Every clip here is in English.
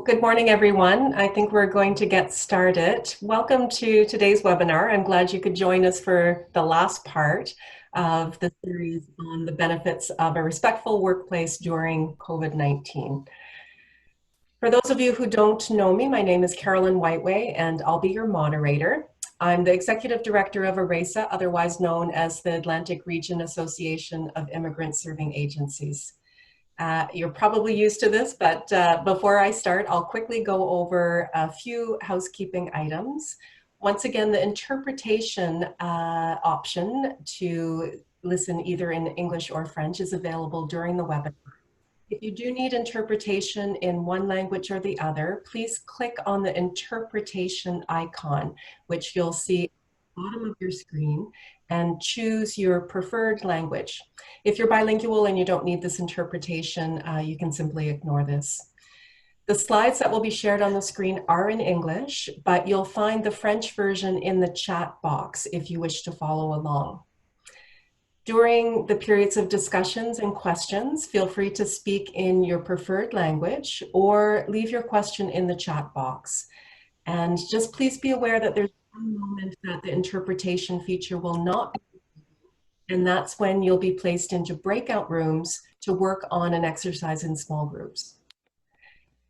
Good morning, everyone. I think we're going to get started. Welcome to today's webinar. I'm glad you could join us for the last part of the series on the benefits of a respectful workplace during COVID-19. For those of you who don't know me, my name is Carolyn Whiteway, and I'll be your moderator. I'm the Executive Director of ARAISA, otherwise known as the Atlantic Region Association of Immigrant Serving Agencies. You're probably used to this, but before I start, I'll quickly go over a few housekeeping items. Once again, the interpretation option to listen either in English or French is available during the webinar. If you do need interpretation in one language or the other, please click on the interpretation icon, which you'll see at the bottom of your screen, and choose your preferred language. If you're bilingual and you don't need this interpretation, you can simply ignore this. The slides that will be shared on the screen are in English, but you'll find the French version in the chat box if you wish to follow along. During the periods of discussions and questions, feel free to speak in your preferred language or leave your question in the chat box. And just please be aware that there's one moment that the interpretation feature will not be, and that's when you'll be placed into breakout rooms to work on an exercise in small groups.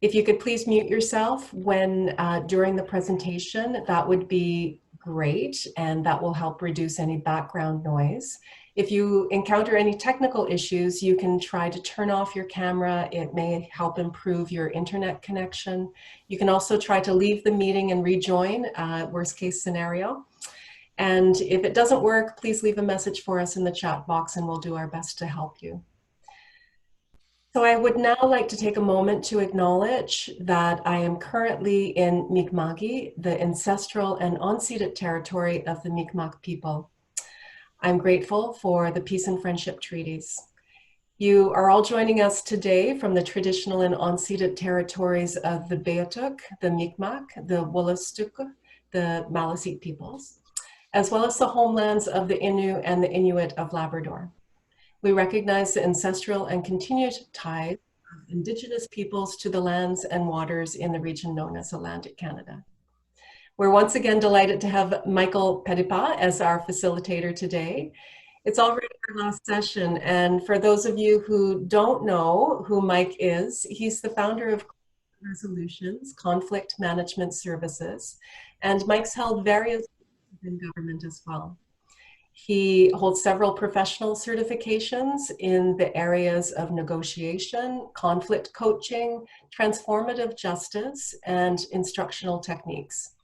If you could please mute yourself when during the presentation, that would be great, and that will help reduce any background noise. If you encounter any technical issues, you can try to turn off your camera. It may help improve your internet connection. You can also try to leave the meeting and rejoin, worst case scenario. And if it doesn't work, please leave a message for us in the chat box and we'll do our best to help you. So I would now like to take a moment to acknowledge that I am currently in Mi'kma'ki, the ancestral and unceded territory of the Mi'kmaq people. I'm grateful for the peace and friendship treaties. You are all joining us today from the traditional and unceded territories of the Beothuk, the Mi'kmaq, the Wolastoq, the Maliseet peoples, as well as the homelands of the Innu and the Inuit of Labrador. We recognize the ancestral and continued ties of Indigenous peoples to the lands and waters in the region known as Atlantic Canada. We're once again delighted to have Michael Petitpas as our facilitator today. It's already our last session, and for those of you who don't know who Mike is, he's the founder of Resolutions, Conflict Management Services, and Mike's held various in government as well. He holds several professional certifications in the areas of negotiation, conflict coaching, transformative justice, and instructional techniques.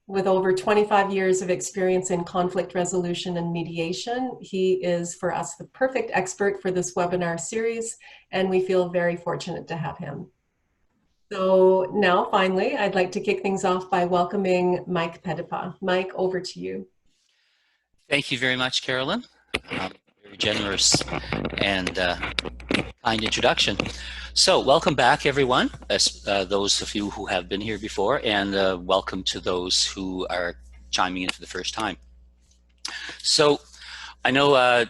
With over 25 years of experience in conflict resolution and mediation, he is, for us, the perfect expert for this webinar series, and we feel very fortunate to have him. So now, finally, I'd like to kick things off by welcoming Mike Petitpas. Mike, over to you. Thank you very much, Carolyn. Very generous and kind introduction. So welcome back, everyone, those of you who have been here before, and welcome to those who are chiming in for the first time. So I know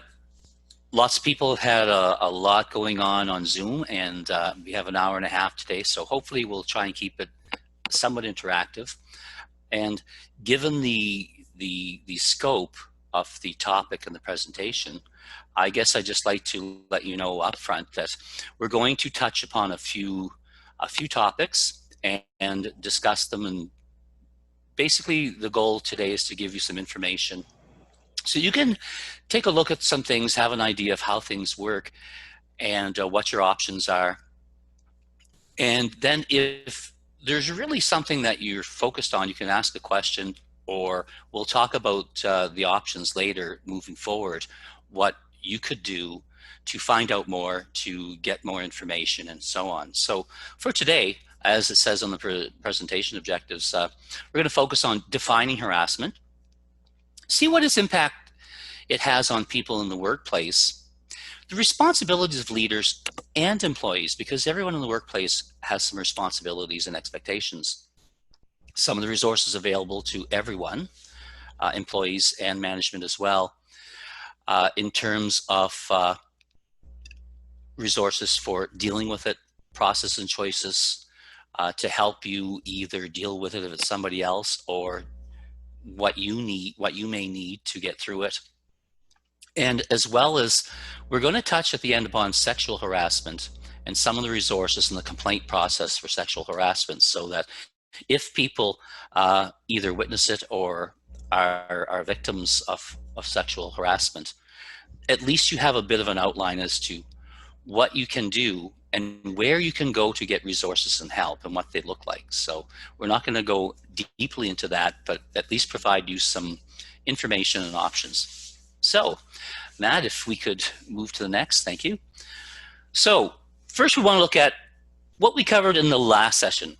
lots of people have had a lot going on Zoom, and we have an hour and a half today, so hopefully we'll try and keep it somewhat interactive. And given the scope of the topic and the presentation, I guess I'd just like to let you know up front that we're going to touch upon a few topics and discuss them. And basically the goal today is to give you some information so you can take a look at some things, have an idea of how things work and what your options are. And then if there's really something that you're focused on, you can ask a question, or we'll talk about the options later moving forward, what you could do to find out more, to get more information, and so on. So for today, as it says on the presentation objectives, we're going to focus on defining harassment, see what its impact it has on people in the workplace, the responsibilities of leaders and employees, because everyone in the workplace has some responsibilities and expectations, some of the resources available to everyone, employees and management as well, in terms of resources for dealing with it, process and choices, to help you either deal with it if it's somebody else or what you may need to get through it. And as well as we're going to touch at the end upon sexual harassment and some of the resources in the complaint process for sexual harassment, so that if people either witness it or are victims of sexual harassment, at least you have a bit of an outline as to what you can do and where you can go to get resources and help and what they look like. So we're not going to go deeply into that, but at least provide you some information and options. So Matt, if we could move to the next, thank you. So first we want to look at what we covered in the last session,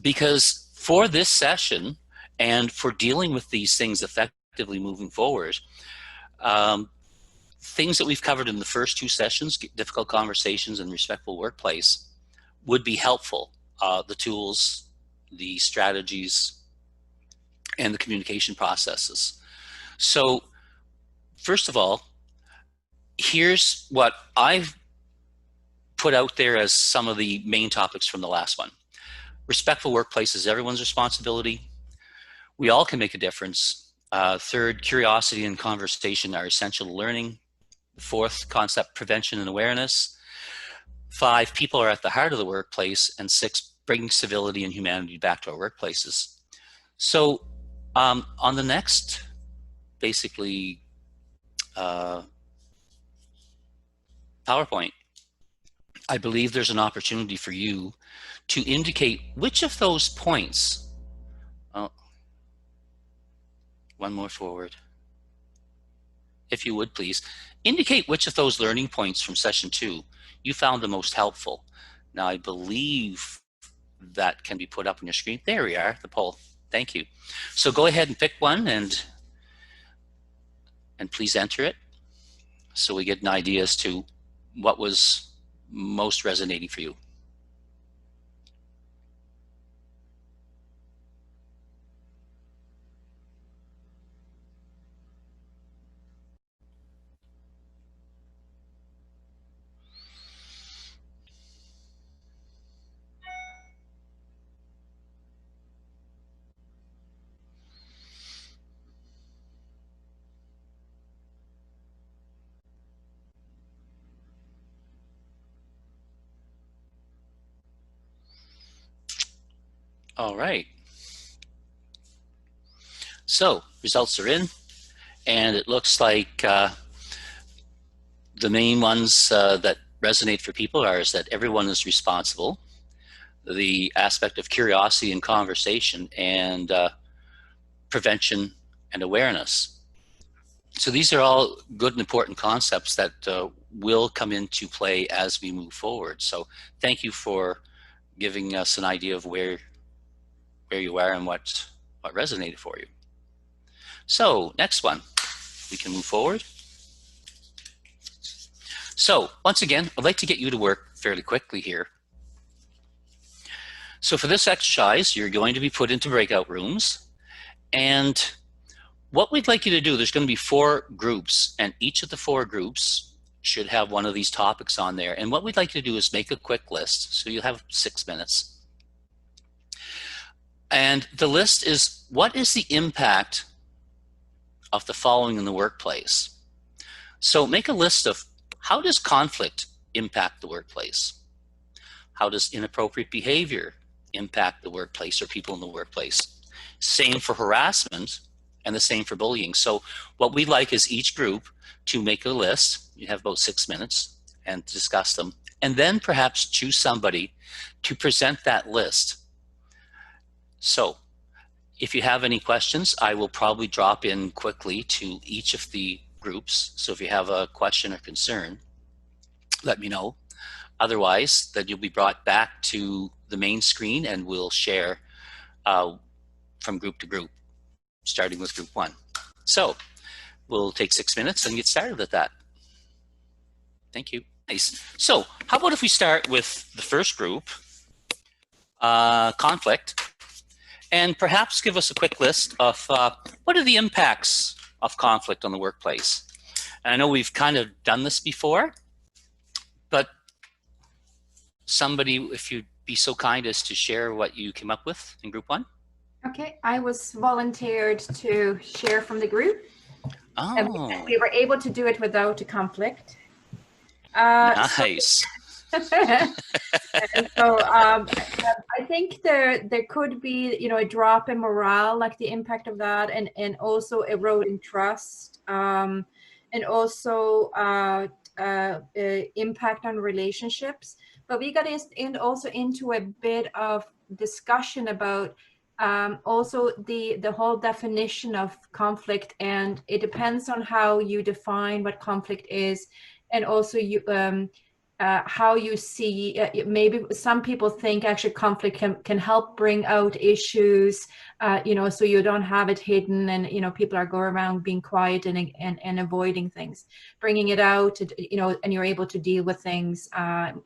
because for this session and for dealing with these things effectively moving forward, things that we've covered in the first two sessions, difficult conversations and respectful workplace, would be helpful. The tools, the strategies, and the communication processes. So first of all, here's what I've put out there as some of the main topics from the last one. Respectful workplace is everyone's responsibility. We all can make a difference. Third, curiosity and conversation are essential to learning. Fourth concept, prevention and awareness. 5, people are at the heart of the workplace. And 6, bringing civility and humanity back to our workplaces. So on the next, basically, PowerPoint, I believe there's an opportunity for you to indicate which of those points, one more forward, if you would please, indicate which of those learning points from session 2 you found the most helpful. Now I believe that can be put up on your screen. There we are, the poll. Thank you. So go ahead and pick one and please enter it so we get an idea as to what was most resonating for you. All right. So results are in, and it looks like the main ones that resonate for people is that everyone is responsible, the aspect of curiosity and conversation, and prevention and awareness. So these are all good and important concepts that will come into play as we move forward. So thank you for giving us an idea of where you are and what resonated for you. So next one, we can move forward. So once again, I'd like to get you to work fairly quickly here. So for this exercise, you're going to be put into breakout rooms, and what we'd like you to do, there's going to be 4 groups, and each of the 4 groups should have one of these topics on there. And what we'd like you to do is make a quick list. So you'll have 6 minutes. And the list is, what is the impact of the following in the workplace? So make a list of, how does conflict impact the workplace? How does inappropriate behavior impact the workplace or people in the workplace? Same for harassment, and the same for bullying. So what we'd like is each group to make a list. You have about 6 minutes and discuss them, and then perhaps choose somebody to present that list. So if you have any questions, I will probably drop in quickly to each of the groups. So if you have a question or concern, let me know. Otherwise, then you'll be brought back to the main screen and we'll share from group to group, starting with group 1. So we'll take 6 minutes and get started with that. Thank you. Nice. So how about if we start with the first group, conflict, and perhaps give us a quick list of what are the impacts of conflict on the workplace. And I know we've kind of done this before, but somebody, if you'd be so kind as to share what you came up with in group 1? Okay, I was volunteered to share from the group. And Oh, we were able to do it without a conflict. nice. So I think there could be, a drop in morale, like the impact of that, and also eroding trust, and also impact on relationships. But we got also into a bit of discussion about also the whole definition of conflict, and it depends on how you define what conflict is, and also how you see, maybe some people think actually conflict can help bring out issues, so you don't have it hidden, and people are going around being quiet and avoiding things. Bringing it out, and you're able to deal with things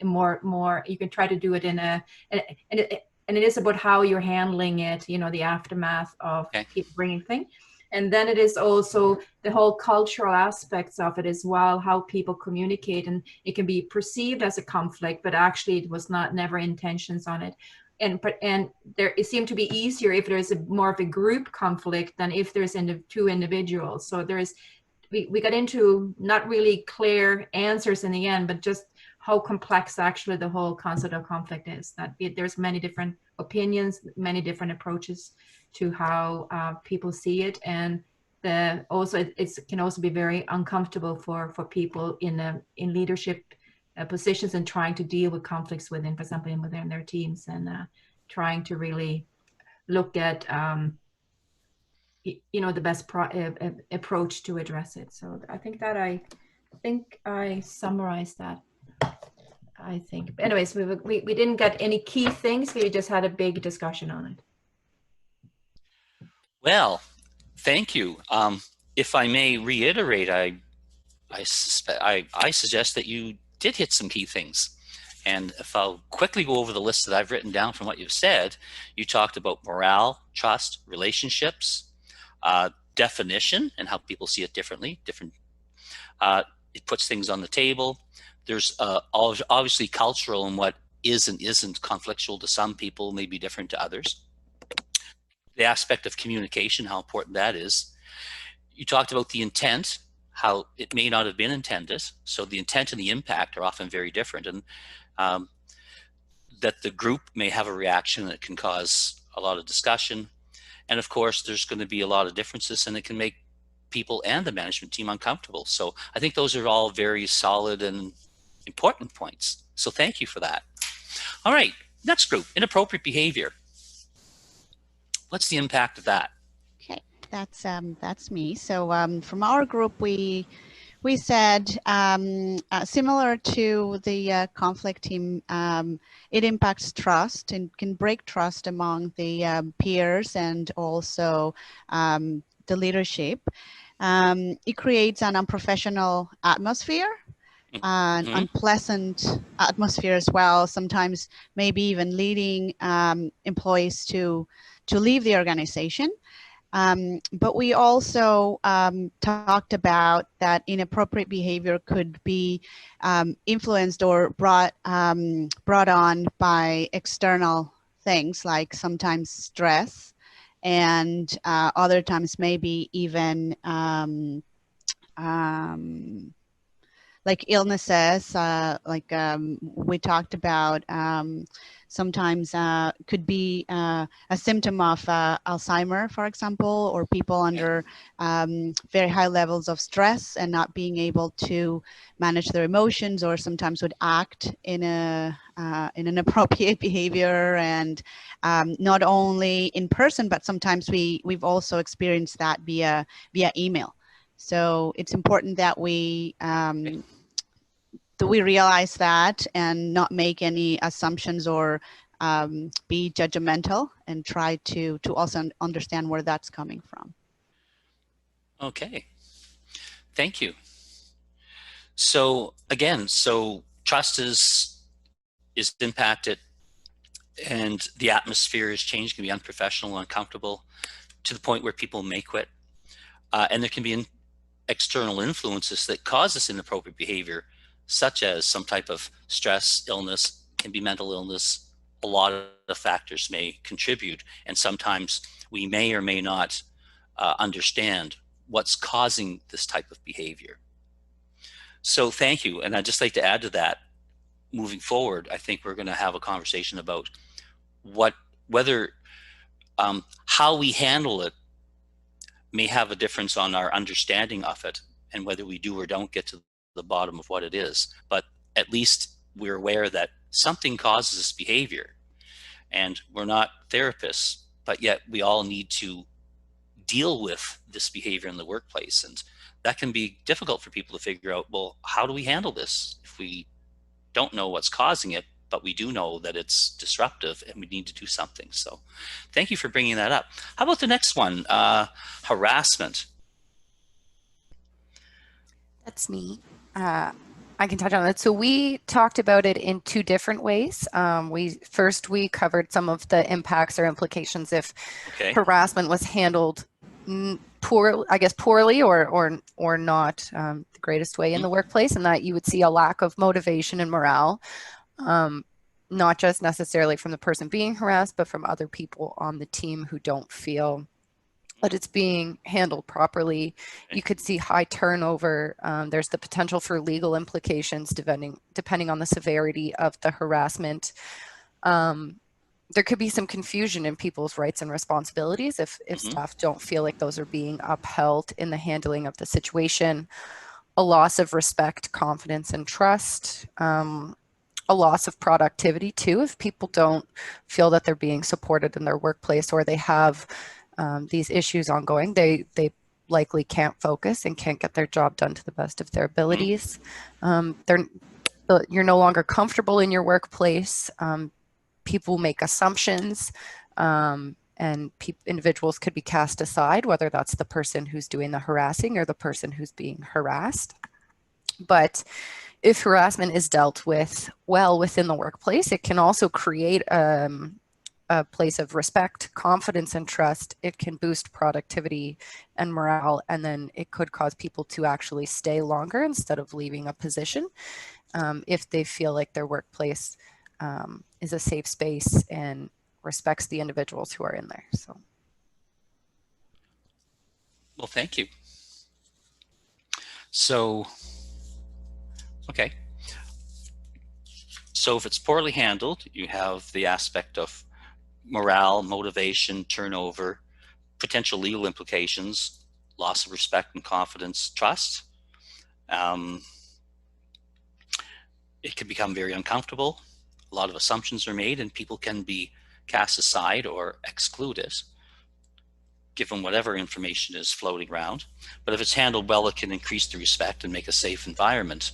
more. You can try to do it and it is about how you're handling it, the aftermath of bringing things. And then it is also the whole cultural aspects of it as well, how people communicate, and it can be perceived as a conflict, but actually it was never intentions on it. And it seemed to be easier if there's more of a group conflict than if there's two individuals. So we got into not really clear answers in the end, but just how complex actually the whole concept of conflict is. That there's many different opinions, many different approaches to how people see it, and also it can also be very uncomfortable for people in leadership positions and trying to deal with conflicts within, for example, within their teams, and trying to really look at the best approach to address it. So I think I summarized that. I think. Anyways, we didn't get any key things. We just had a big discussion on it. Well, thank you. If I may reiterate, I suggest that you did hit some key things. And if I'll quickly go over the list that I've written down from what you've said, you talked about morale, trust, relationships, definition, and how people see it differently. It puts things on the table. There's obviously cultural, and what is and isn't conflictual to some people may be different to others. The aspect of communication, how important that is. You talked about the intent, how it may not have been intended. So the intent and the impact are often very different, and that the group may have a reaction that can cause a lot of discussion. And of course, there's going to be a lot of differences, and it can make people and the management team uncomfortable. So I think those are all very solid and important points. So thank you for that. All right, next group, inappropriate behavior. What's the impact of that? Okay, that's me. So from our group, we said similar to the conflict team, it impacts trust and can break trust among the peers and also the leadership. It creates an unprofessional atmosphere, an unpleasant atmosphere as well, sometimes maybe even leading employees to leave the organization. But we also talked about that inappropriate behavior could be influenced or brought on by external things, like sometimes stress, and other times maybe even like illnesses, we talked about, sometimes could be a symptom of Alzheimer, for example, or people under very high levels of stress and not being able to manage their emotions, or sometimes would act in an inappropriate behavior, and not only in person, but sometimes we've also experienced that via email. So it's important that we realize that and not make any assumptions or be judgmental, and try to also understand where that's coming from. Okay, thank you. So again, trust is impacted, and the atmosphere is changed, can be unprofessional, uncomfortable, to the point where people may quit. And there can be external influences that cause this inappropriate behavior, such as some type of stress, illness, can be mental illness, a lot of factors may contribute, and sometimes we may or may not understand what's causing this type of behavior. So thank you. And I'd just like to add to that, moving forward, I think we're going to have a conversation about how we handle it may have a difference on our understanding of it, and whether we do or don't get to the bottom of what it is. But at least we're aware that something causes this behavior, and we're not therapists, but yet we all need to deal with this behavior in the workplace. And that can be difficult for people to figure out, well, how do we handle this if we don't know what's causing it, but we do know that it's disruptive and we need to do something. So thank you for bringing that up. How about the next one, harassment? That's me. I can touch on that. So we talked about it in two different ways. We covered some of the impacts or implications if harassment was handled poorly or not the greatest way in the workplace, and that you would see a lack of motivation and morale, not just necessarily from the person being harassed, but from other people on the team who don't feel that it's being handled properly. You could see high turnover. There's the potential for legal implications depending on the severity of the harassment. There could be some confusion in people's rights and responsibilities if staff don't feel like those are being upheld in the handling of the situation. A loss of respect, confidence, and trust. A loss of productivity too, if people don't feel that they're being supported in their workplace, or they have these issues ongoing, they likely can't focus and can't get their job done to the best of their abilities. You're no longer comfortable in your workplace. People make assumptions, and individuals could be cast aside, whether that's the person who's doing the harassing or the person who's being harassed. But if harassment is dealt with well within the workplace, it can also create a place of respect, confidence, and trust. It can boost productivity and morale, and then it could cause people to actually stay longer instead of leaving a position if they feel like their workplace is a safe space and respects the individuals who are in there. So, well, thank you. So, okay. So if it's poorly handled, you have the aspect of morale, motivation, turnover, potential legal implications, loss of respect and confidence, trust. It can become very uncomfortable. A lot of assumptions are made, and people can be cast aside or excluded, given whatever information is floating around. But if it's handled well, it can increase the respect and make a safe environment,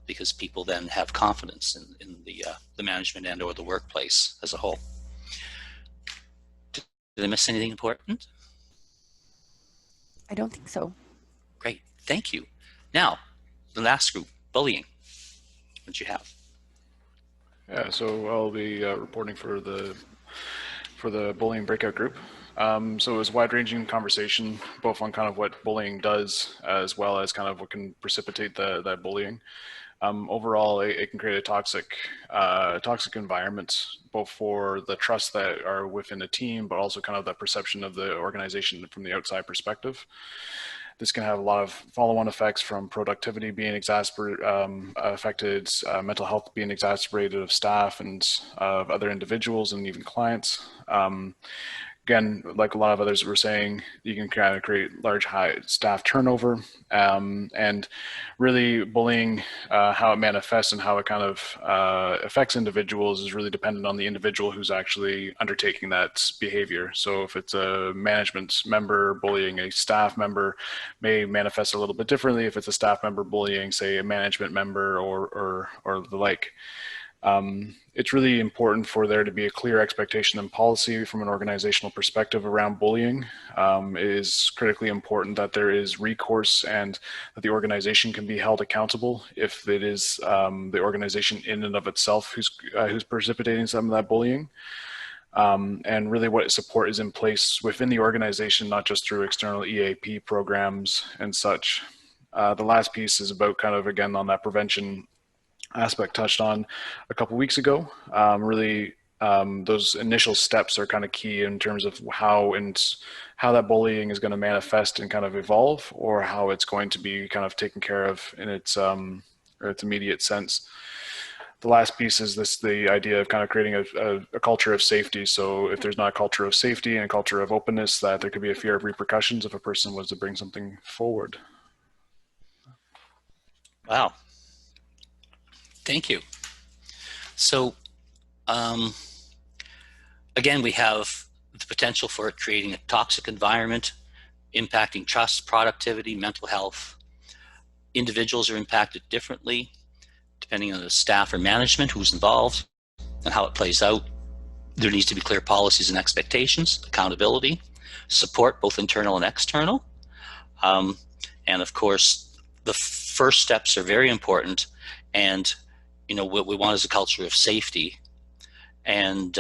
because people then have confidence in the management and or the workplace as a whole. Did I miss anything important? I don't think so. Great, thank you. Now, the last group, bullying. What do you have? Yeah, so I'll be reporting for the bullying breakout group. So it was a wide-ranging conversation, both on kind of what bullying does, as well as kind of what can precipitate that bullying. Overall, it can create a toxic environment, both for the trust that are within a team, but also kind of the perception of the organization from the outside perspective. This can have a lot of follow-on effects, from productivity being affected, mental health being exacerbated of staff and of other individuals and even clients. Again, like a lot of others were saying, you can kind of create large high staff turnover, and really bullying, how it manifests and how it kind of affects individuals is really dependent on the individual who's actually undertaking that behavior. So if it's a management member bullying a staff member, may manifest a little bit differently if it's a staff member bullying, say, a management member or the like. It's really important for there to be a clear expectation and policy from an organizational perspective around bullying. It is critically important that there is recourse and that the organization can be held accountable if it is the organization in and of itself who's precipitating some of that bullying. And really what support is in place within the organization, not just through external EAP programs and such. The last piece is about kind of, again, on that prevention aspect touched on a couple weeks ago, really those initial steps are kind of key in terms of how that bullying is going to manifest and kind of evolve, or how it's going to be kind of taken care of in its immediate sense. The last piece is the idea of kind of creating a culture of safety. So if there's not a culture of safety and a culture of openness, that there could be a fear of repercussions if a person was to bring something forward. Wow. Thank you. So, again, we have the potential for it creating a toxic environment, impacting trust, productivity, mental health. Individuals are impacted differently, depending on the staff or management who's involved and how it plays out. There needs to be clear policies and expectations, accountability, support, both internal and external. And of course, the first steps are very important. And, you know, what we want is a culture of safety. And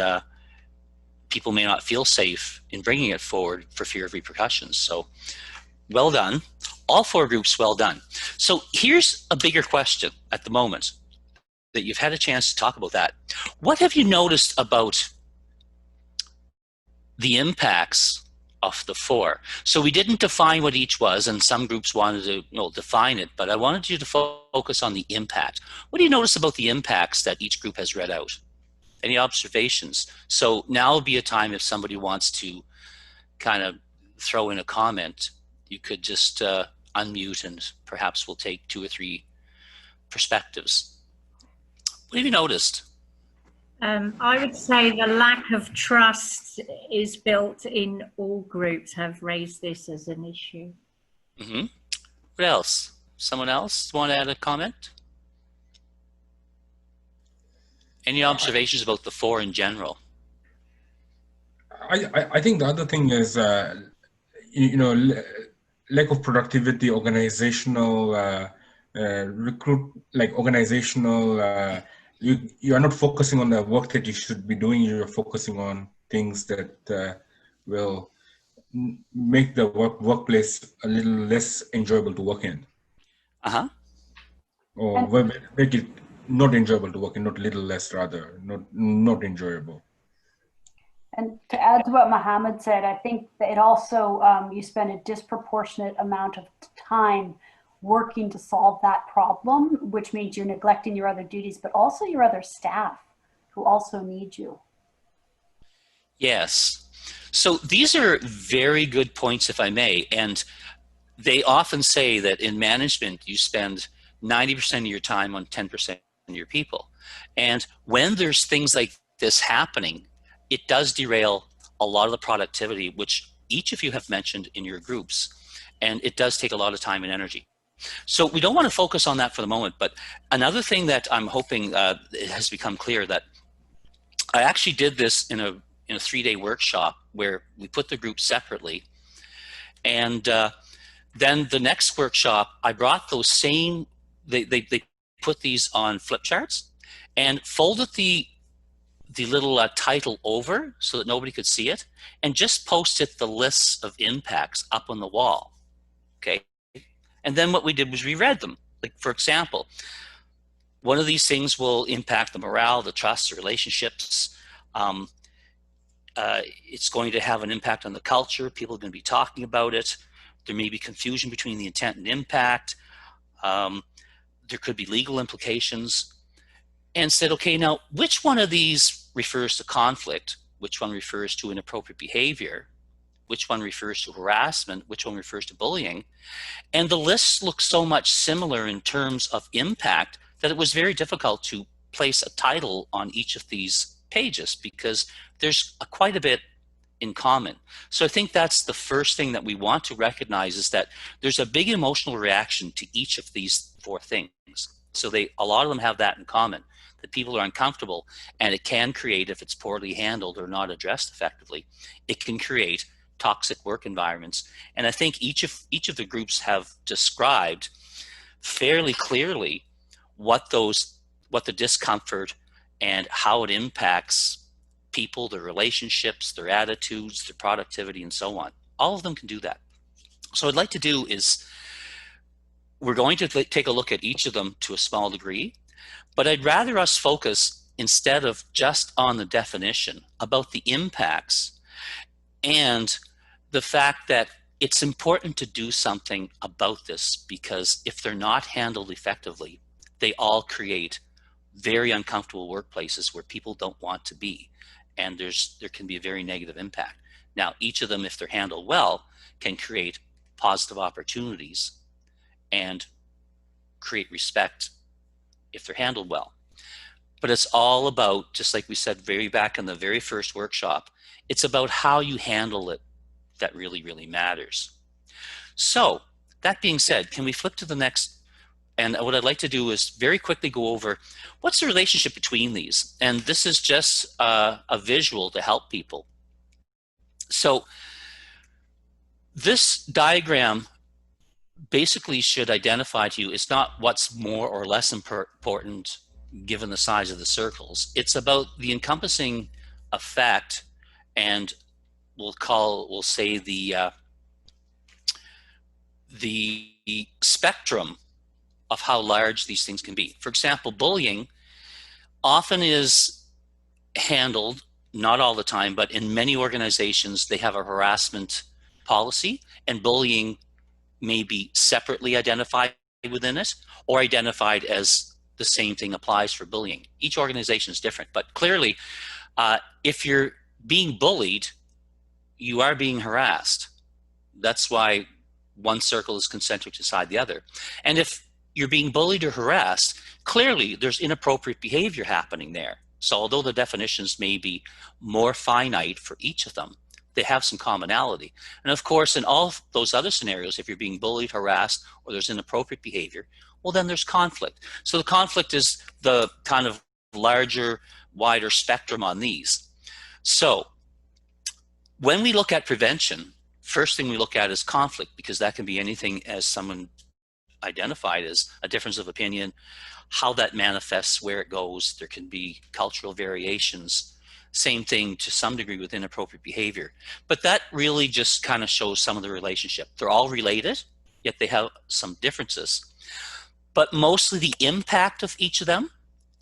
people may not feel safe in bringing it forward for fear of repercussions. So well done. All 4 groups, well done. So here's a bigger question at the moment that you've had a chance to talk about that. What have you noticed about the impacts of the 4? So we didn't define what each was, and some groups wanted to define it, but I wanted you to focus on the impact. What do you notice about the impacts that each group has read out? Any observations? So now would be a time if somebody wants to kind of throw in a comment, you could just unmute and perhaps we'll take 2 or 3 perspectives. What have you noticed? I would say the lack of trust is built in all groups have raised this as an issue. Mm-hmm. What else? Someone else want to add a comment? Any observations about the 4 in general? I think the other thing is, lack of productivity, organizational, you are not focusing on the work that you should be doing. You're focusing on things that will make the workplace a little less enjoyable to work in. Uh-huh. Or make it not enjoyable to work in, not little less, rather, not enjoyable. And to add to what Mohammed said, I think that it also, you spend a disproportionate amount of time working to solve that problem, which means you're neglecting your other duties, but also your other staff who also need you. Yes. So these are very good points, if I may. And they often say that in management, you spend 90% of your time on 10% of your people. And when there's things like this happening, it does derail a lot of the productivity, which each of you have mentioned in your groups. And it does take a lot of time and energy. So we don't want to focus on that for the moment. But another thing that I'm hoping it has become clear, that I actually did this in a 3-day workshop where we put the groups separately. And then the next workshop, I brought those same, they put these on flip charts and folded the little title over so that nobody could see it, and just posted the lists of impacts up on the wall. Okay. And then what we did was we read them. Like, for example, one of these things will impact the morale, the trust, the relationships. It's going to have an impact on the culture. People are going to be talking about it. There may be confusion between the intent and impact. There could be legal implications. And said, okay, now which one of these refers to conflict? Which one refers to inappropriate behavior? Which one refers to harassment? Which one refers to bullying? And the lists look so much similar in terms of impact that it was very difficult to place a title on each of these pages because there's quite a bit in common. So I think that's the first thing that we want to recognize, is that there's a big emotional reaction to each of these 4 things. So a lot of them have that in common, that people are uncomfortable, and it can create, if it's poorly handled or not addressed effectively, it can create toxic work environments. And I think each of the groups have described fairly clearly what the discomfort and how it impacts people, their relationships, their attitudes, their productivity, and so on. All of them can do that. So what I'd like to do is, we're going to take a look at each of them to a small degree, but I'd rather us focus instead of just on the definition, about the impacts and the fact that it's important to do something about this, because if they're not handled effectively, they all create very uncomfortable workplaces where people don't want to be, and there can be a very negative impact. Now, each of them, if they're handled well, can create positive opportunities and create respect if they're handled well. But it's all about, just like we said back in the very first workshop, it's about how you handle it that really, really matters. So that being said, can we flip to the next? And what I'd like to do is very quickly go over what's the relationship between these. And this is just a visual to help people. So this diagram basically should identify to you, it's not what's more or less important given the size of the circles. It's about the encompassing effect, and we'll say the spectrum of how large these things can be. For example, bullying often is handled, not all the time, but in many organizations, they have a harassment policy, and bullying may be separately identified within it or identified as the same thing applies for bullying. Each organization is different, but clearly, if you're being bullied, you are being harassed. That's why one circle is concentric beside the other. And if you're being bullied or harassed, clearly there's inappropriate behavior happening there. So although the definitions may be more finite for each of them, they have some commonality. And of course, in all those other scenarios, if you're being bullied, harassed, or there's inappropriate behavior, well, then there's conflict. So the conflict is the kind of larger, wider spectrum on these. So when we look at prevention, first thing we look at is conflict, because that can be anything, as someone identified, as a difference of opinion, how that manifests, where it goes. There can be cultural variations. Same thing to some degree with inappropriate behavior. But that really just kind of shows some of the relationship. They're all related, yet they have some differences. But mostly the impact of each of them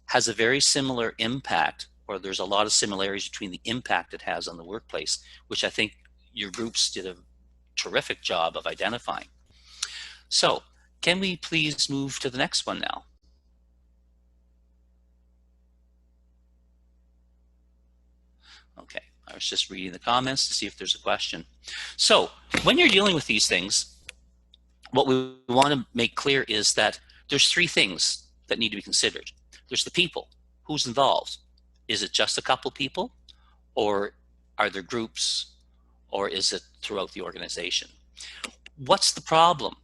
has a very similar impact, or there's a lot of similarities between the impact it has on the workplace, which I think your groups did a terrific job of identifying. So can we please move to the next one now? Okay, I was just reading the comments to see if there's a question. So when you're dealing with these things, what we want to make clear is that there's three things that need to be considered. There's the people. Who's involved? Is it just a couple people, or are there groups, or is it throughout the organization? What's the problem?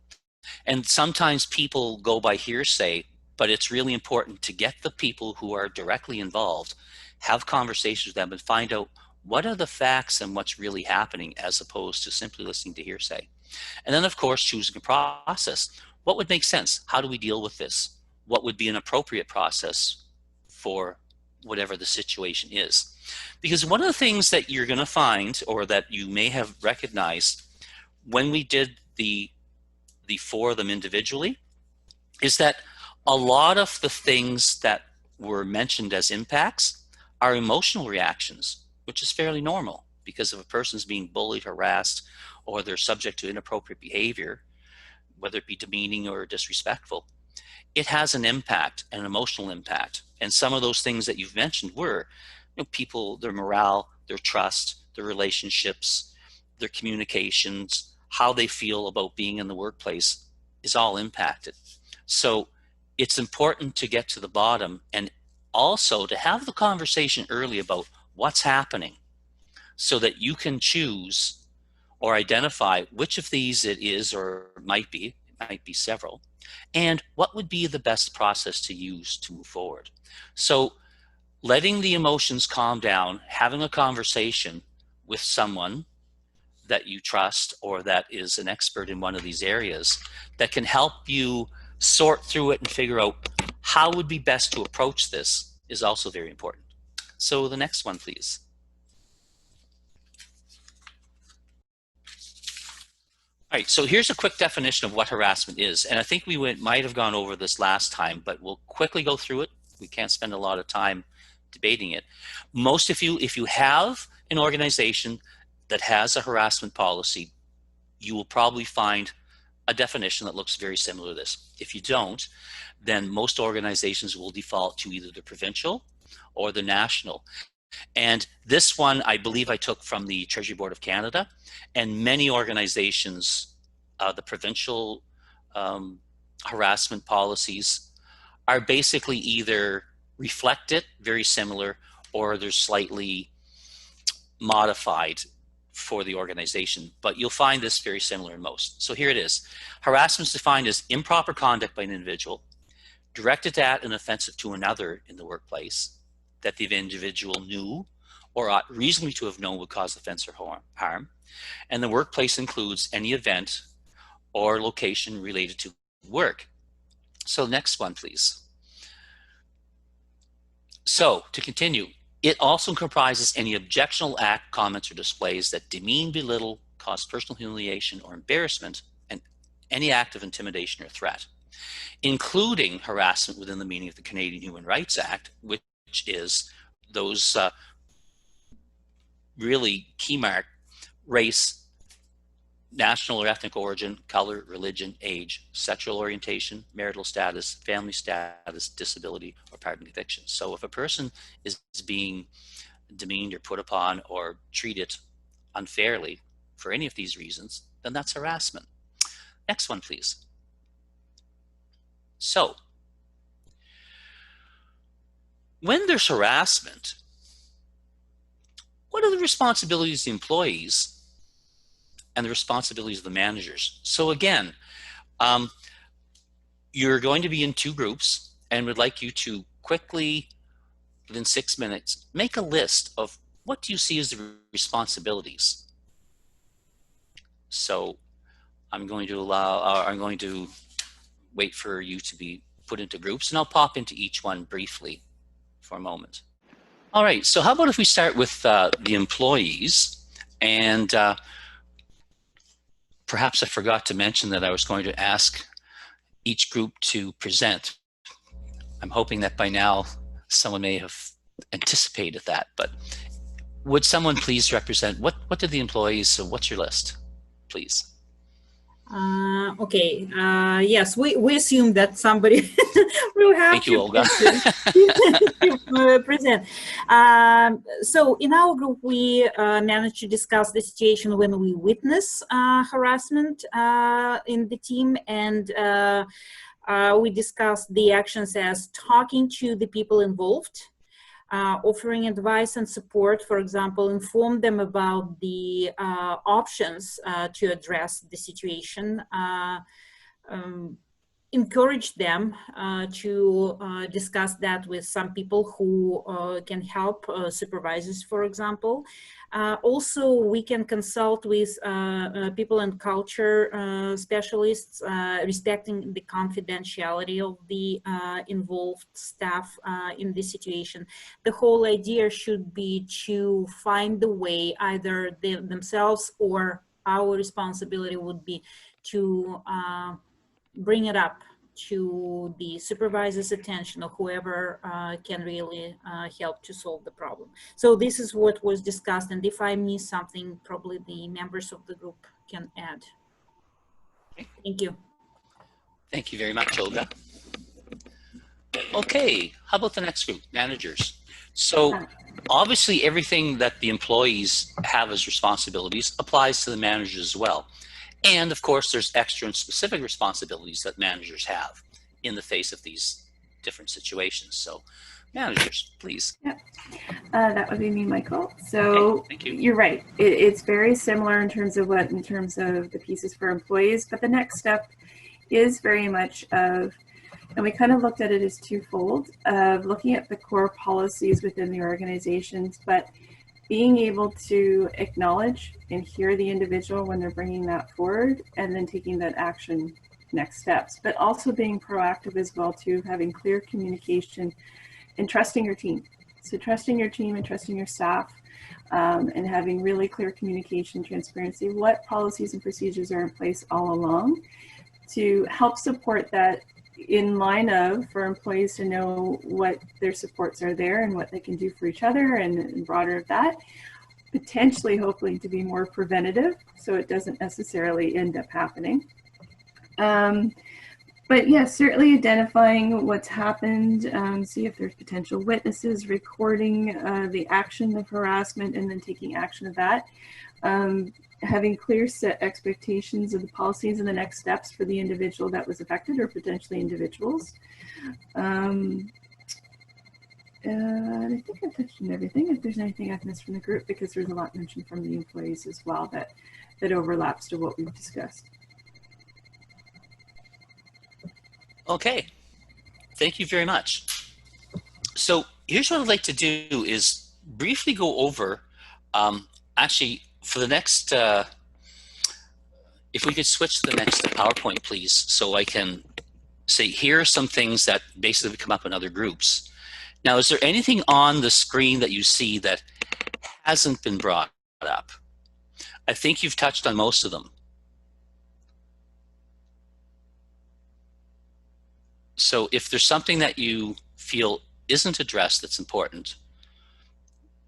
And sometimes people go by hearsay, but it's really important to get the people who are directly involved, have conversations with them, and find out what are the facts and what's really happening, as opposed to simply listening to hearsay. And then, of course, choosing a process. What would make sense? How do we deal with this? What would be an appropriate process for whatever the situation is? Because one of the things that you're going to find, or that you may have recognized when we did the four of them individually, is that a lot of the things that were mentioned as impacts are emotional reactions, which is fairly normal, because if a person's being bullied, harassed, or they're subject to inappropriate behavior, whether it be demeaning or disrespectful, it has an impact, an emotional impact. And some of those things that you've mentioned were, people, their morale, their trust, their relationships, their communications, how they feel about being in the workplace is all impacted. So it's important to get to the bottom, and also to have the conversation early about what's happening, so that you can choose or identify which of these it is, or it might be several, and what would be the best process to use to move forward. So letting the emotions calm down, having a conversation with someone that you trust or that is an expert in one of these areas that can help you sort through it and figure out how would be best to approach this is also very important. So the next one, please. All right, so here's a quick definition of what harassment is. And I think we might have gone over this last time, but we'll quickly go through it. We can't spend a lot of time debating it. Most of you, if you have an organization that has a harassment policy, you will probably find a definition that looks very similar to this. If you don't, then most organizations will default to either the provincial or the national. And this one, I believe I took from the Treasury Board of Canada, and many organizations, the provincial harassment policies are basically either reflect it, very similar, or they're slightly modified for the organization. But you'll find this very similar in most. So here it is. Harassment is defined as improper conduct by an individual directed at and offensive to another in the workplace that the individual knew or ought reasonably to have known would cause offense or harm. And the workplace includes any event or location related to work. So next one, please. So to continue, it also comprises any objectionable act, comments, or displays that demean, belittle, cause personal humiliation or embarrassment, and any act of intimidation or threat, including harassment within the meaning of the Canadian Human Rights Act, which is those really key mark: race, national or ethnic origin, color, religion, age, sexual orientation, marital status, family status, disability, or pardon conviction. So if a person is being demeaned or put upon or treated unfairly for any of these reasons, then that's harassment. Next one, please. So when there's harassment, what are the responsibilities of the employees and the responsibilities of the managers? So again, you're going to be in two groups, and would like you to quickly, within 6 minutes, make a list of what do you see as the responsibilities. So I'm going to wait for you to be put into groups, and I'll pop into each one briefly for a moment. All right, so how about if we start with the employees, and perhaps I forgot to mention that I was going to ask each group to present. I'm hoping that by now someone may have anticipated that, but would someone please represent, what did the employees, so what's your list, please? Okay, yes, we assume that somebody will have Thank you, Olga. to present. So in our group, we managed to discuss the situation when we witness harassment in the team, and we discussed the actions as talking to the people involved, offering advice and support, for example, inform them about the options to address the situation, encourage them to discuss that with some people who can help, supervisors, for example. Also, we can consult with people and culture specialists, respecting the confidentiality of the involved staff in this situation. The whole idea should be to find the way, either themselves or our responsibility would be to bring it up to the supervisor's attention, or whoever can really help to solve the problem. So this is what was discussed, and if I miss something, probably the members of the group can add. Thank you. Thank you very much, Olga. Okay, how about the next group, managers? So obviously everything that the employees have as responsibilities applies to the managers as well. And of course, there's extra and specific responsibilities that managers have in the face of these different situations. So managers, please. Yep. That would be me, Michael. So okay, thank you. You're right. It's very similar in terms of the pieces for employees, but the next step is very much of, and we kind of looked at it as twofold, of looking at the core policies within the organizations, but being able to acknowledge and hear the individual when they're bringing that forward, and then taking that action next steps, but also being proactive as well too, having clear communication and trusting your team. So trusting your team and trusting your staff, and having really clear communication, transparency, what policies and procedures are in place all along to help support that in line of for employees to know what their supports are there and what they can do for each other, and broader of that, potentially hopefully to be more preventative so it doesn't necessarily end up happening. But yeah, certainly identifying what's happened, see if there's potential witnesses, recording the action of harassment, and then taking action of that. Having clear set expectations of the policies and the next steps for the individual that was affected or potentially individuals. And I think I've touched on everything. If there's anything I've missed from the group, because there's a lot mentioned from the employees as well that overlaps to what we've discussed. Okay, thank you very much. So here's what I'd like to do is briefly go over, actually for the next, if we could switch to the next PowerPoint, please, so I can say, here are some things that basically come up in other groups. Now, is there anything on the screen that you see that hasn't been brought up? I think you've touched on most of them. So if there's something that you feel isn't addressed that's important,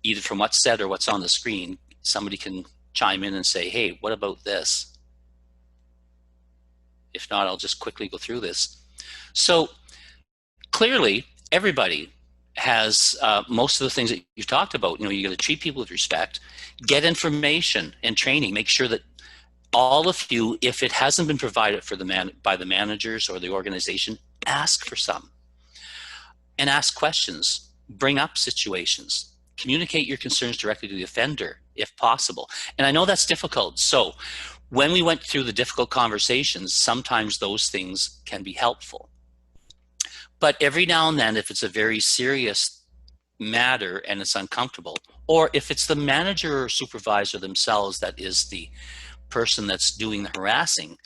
either from what's said or what's on the screen, somebody can chime in and say, hey, what about this? If not, I'll just quickly go through this. So clearly, everybody has most of the things that you've talked about. You know, you got to treat people with respect, get information and training, make sure that all of you, if it hasn't been provided for by the managers or the organization, ask for some and ask questions, bring up situations, communicate your concerns directly to the offender if possible. And I know that's difficult. So when we went through the difficult conversations, sometimes those things can be helpful. But every now and then, if it's a very serious matter and it's uncomfortable, or if it's the manager or supervisor themselves that is the person that's doing the harassing,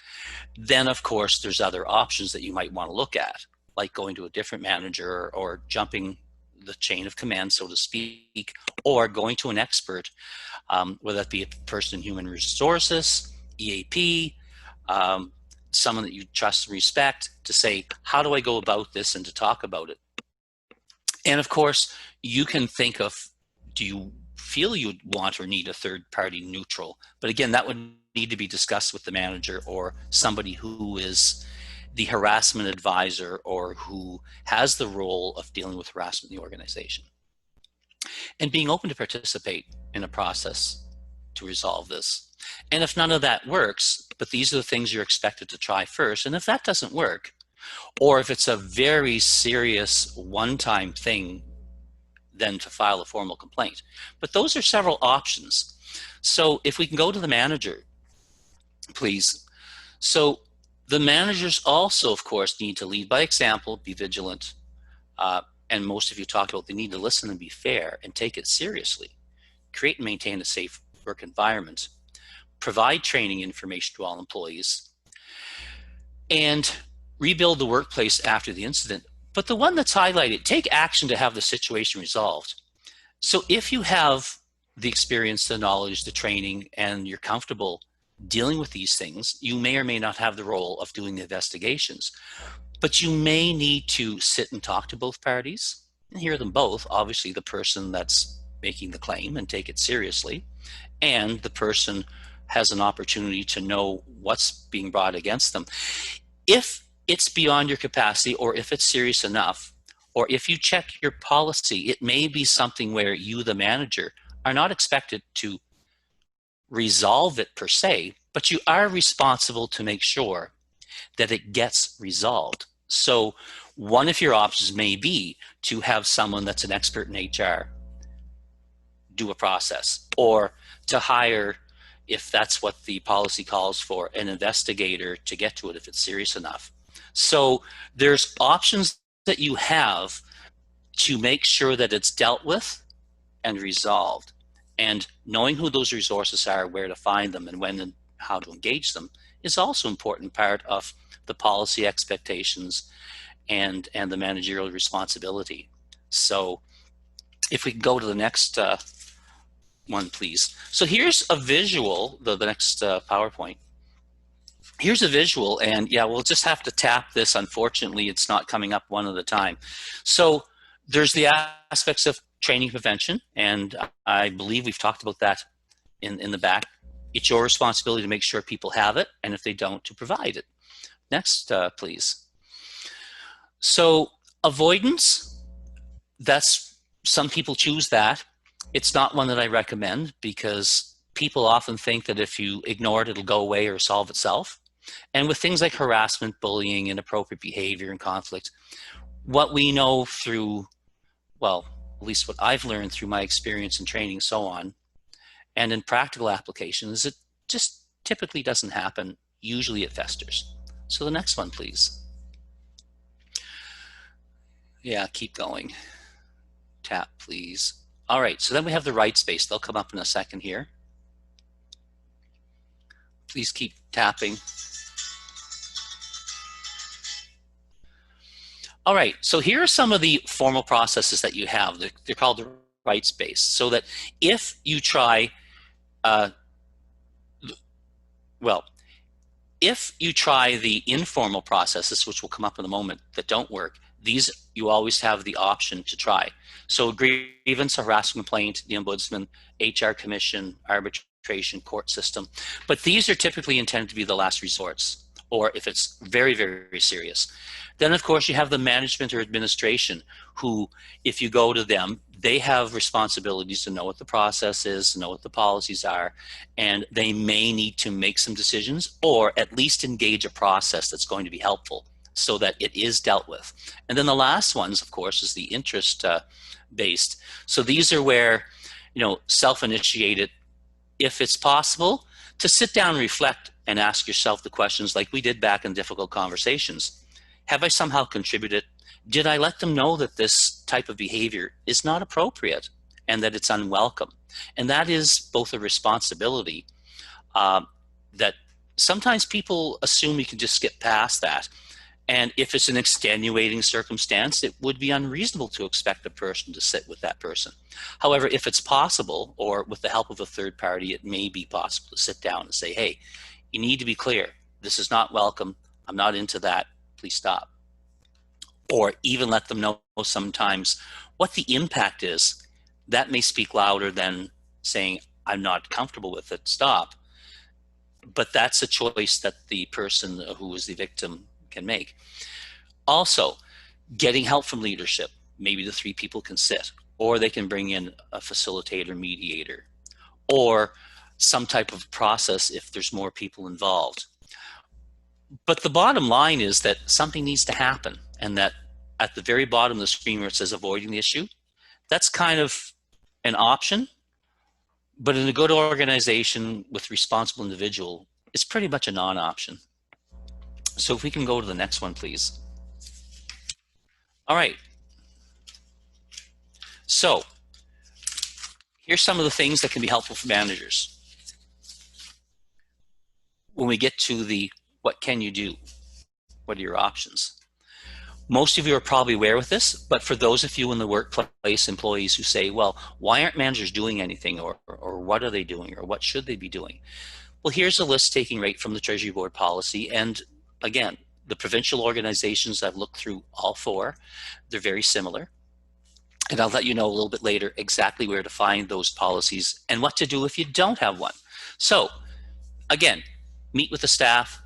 then of course there's other options that you might want to look at, like going to a different manager or jumping the chain of command, so to speak, or going to an expert, whether that be a person in human resources, EAP, someone that you trust and respect, to say, how do I go about this, and to talk about it. And of course, you can think of, do you feel you'd want or need a third party neutral? But again, that would need to be discussed with the manager or somebody who is the harassment advisor or who has the role of dealing with harassment in the organization. And being open to participate in a process to resolve this. And if none of that works, but these are the things you're expected to try first, and if that doesn't work, or if it's a very serious one-time thing, then to file a formal complaint. But those are several options. So if we can go to the manager, please. So the managers also, of course, need to lead by example, be vigilant, and most of you talked about they need to listen and be fair and take it seriously. Create and maintain a safe work environment. Provide training information to all employees. And rebuild the workplace after the incident. But the one that's highlighted, take action to have the situation resolved. So if you have the experience, the knowledge, the training, and you're comfortable dealing with these things, you may or may not have the role of doing the investigations. But you may need to sit and talk to both parties and hear them both. Obviously, the person that's making the claim and take it seriously, and the person has an opportunity to know what's being brought against them. If it's beyond your capacity, or if it's serious enough, or if you check your policy, it may be something where you, the manager, are not expected to resolve it per se, but you are responsible to make sure that it gets resolved. So one of your options may be to have someone that's an expert in HR do a process, or to hire, if that's what the policy calls for, an investigator to get to it if it's serious enough. So there's options that you have to make sure that it's dealt with and resolved. And knowing who those resources are, where to find them, and when and how to engage them is also an important part of the policy expectations and the managerial responsibility. So if we can go to the next one, please. So here's a visual, the next PowerPoint. here's a visual, and yeah, we'll just have to tap this. Unfortunately, it's not coming up one at a time. So there's the aspects of training prevention, and I believe we've talked about that in the back. It's your responsibility to make sure people have it, and if they don't, to provide it. Next, please. So avoidance, that's, some people choose that. It's not one that I recommend, because people often think that if you ignore it, it'll go away or solve itself. And with things like harassment, bullying, inappropriate behavior, and conflict, what we know through, well, at least what I've learned through my experience in training and so on, and in practical applications, it just typically doesn't happen. Usually it festers. So the next one, please. Yeah, keep going. Tap, please. All right, so then we have the rights base. They'll come up in a second here. Please keep tapping. All right, so here are some of the formal processes that you have. They're called the rights base. So that if you try, if you try the informal processes, which will come up in a moment, that don't work, these you always have the option to try. So grievance, harassment complaint, the ombudsman, HR commission, arbitration, court system. But these are typically intended to be the last resorts, or if it's very, very serious. Then, of course, you have the management or administration who, if you go to them, they have responsibilities to know what the process is, to know what the policies are, and they may need to make some decisions or at least engage a process that's going to be helpful so that it is dealt with. And then the last ones, of course, is the interest based. So these are where, you know, self-initiated, if it's possible, to sit down and reflect and ask yourself the questions like we did back in difficult conversations. Have I somehow contributed? Did I let them know that this type of behavior is not appropriate and that it's unwelcome? And that is both a responsibility that sometimes people assume you can just skip past that. And if it's an extenuating circumstance, it would be unreasonable to expect a person to sit with that person. However, if it's possible, or with the help of a third party, it may be possible to sit down and say, hey, you need to be clear. This is not welcome. I'm not into that. Please stop. Or even let them know sometimes what the impact is. That may speak louder than saying, I'm not comfortable with it, stop. But that's a choice that the person who is the victim can make. Also, getting help from leadership. Maybe the three people can sit, or they can bring in a facilitator, mediator, or some type of process if there's more people involved. But the bottom line is that something needs to happen, and that at the very bottom of the screen where it says avoiding the issue, that's kind of an option. But in a good organization with responsible individual, it's pretty much a non-option. So if we can go to the next one, please. All right. So here's some of the things that can be helpful for managers. When we get to the what can you do? What are your options? Most of you are probably aware with this, but for those of you in the workplace, employees who say, well, why aren't managers doing anything, or what are they doing, or what should they be doing? Well, here's a list taking right from the Treasury Board policy. And again, the provincial organizations, I've looked through all four. They're very similar. And I'll let you know a little bit later exactly where to find those policies and what to do if you don't have one. So again, meet with the staff,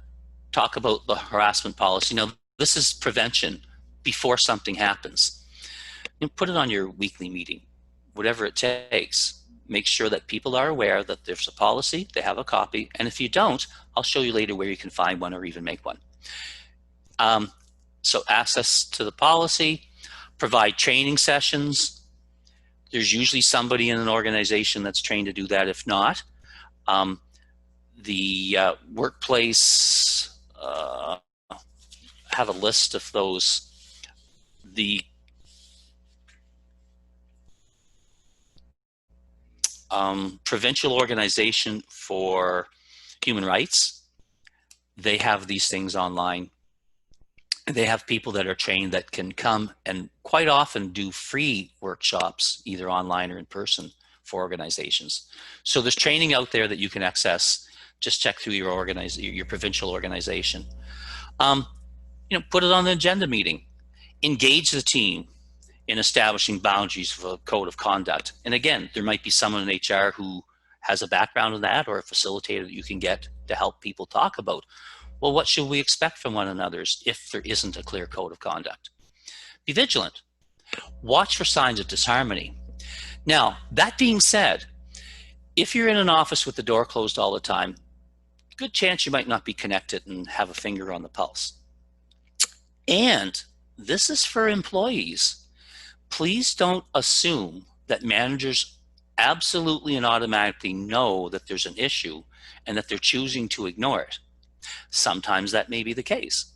talk about the harassment policy. Now, this is prevention before something happens. You know, put it on your weekly meeting, whatever it takes. Make sure that people are aware that there's a policy, they have a copy, and if you don't, I'll show you later where you can find one or even make one. So access to the policy, provide training sessions. There's usually somebody in an organization that's trained to do that. If not, the workplace have a list of those. The provincial organization for human rights, they have these things online. They have people that are trained that can come and quite often do free workshops, either online or in person, for organizations. So there's training out there that you can access just check through your provincial organization. Put it on the agenda meeting. Engage the team in establishing boundaries for a code of conduct. And again, there might be someone in HR who has a background in that, or a facilitator that you can get to help people talk about, well, what should we expect from one another if there isn't a clear code of conduct? Be vigilant. Watch for signs of disharmony. Now, that being said, if you're in an office with the door closed all the time, good chance you might not be connected and have a finger on the pulse. And this is for employees. Please don't assume that managers absolutely and automatically know that there's an issue and that they're choosing to ignore it. Sometimes that may be the case.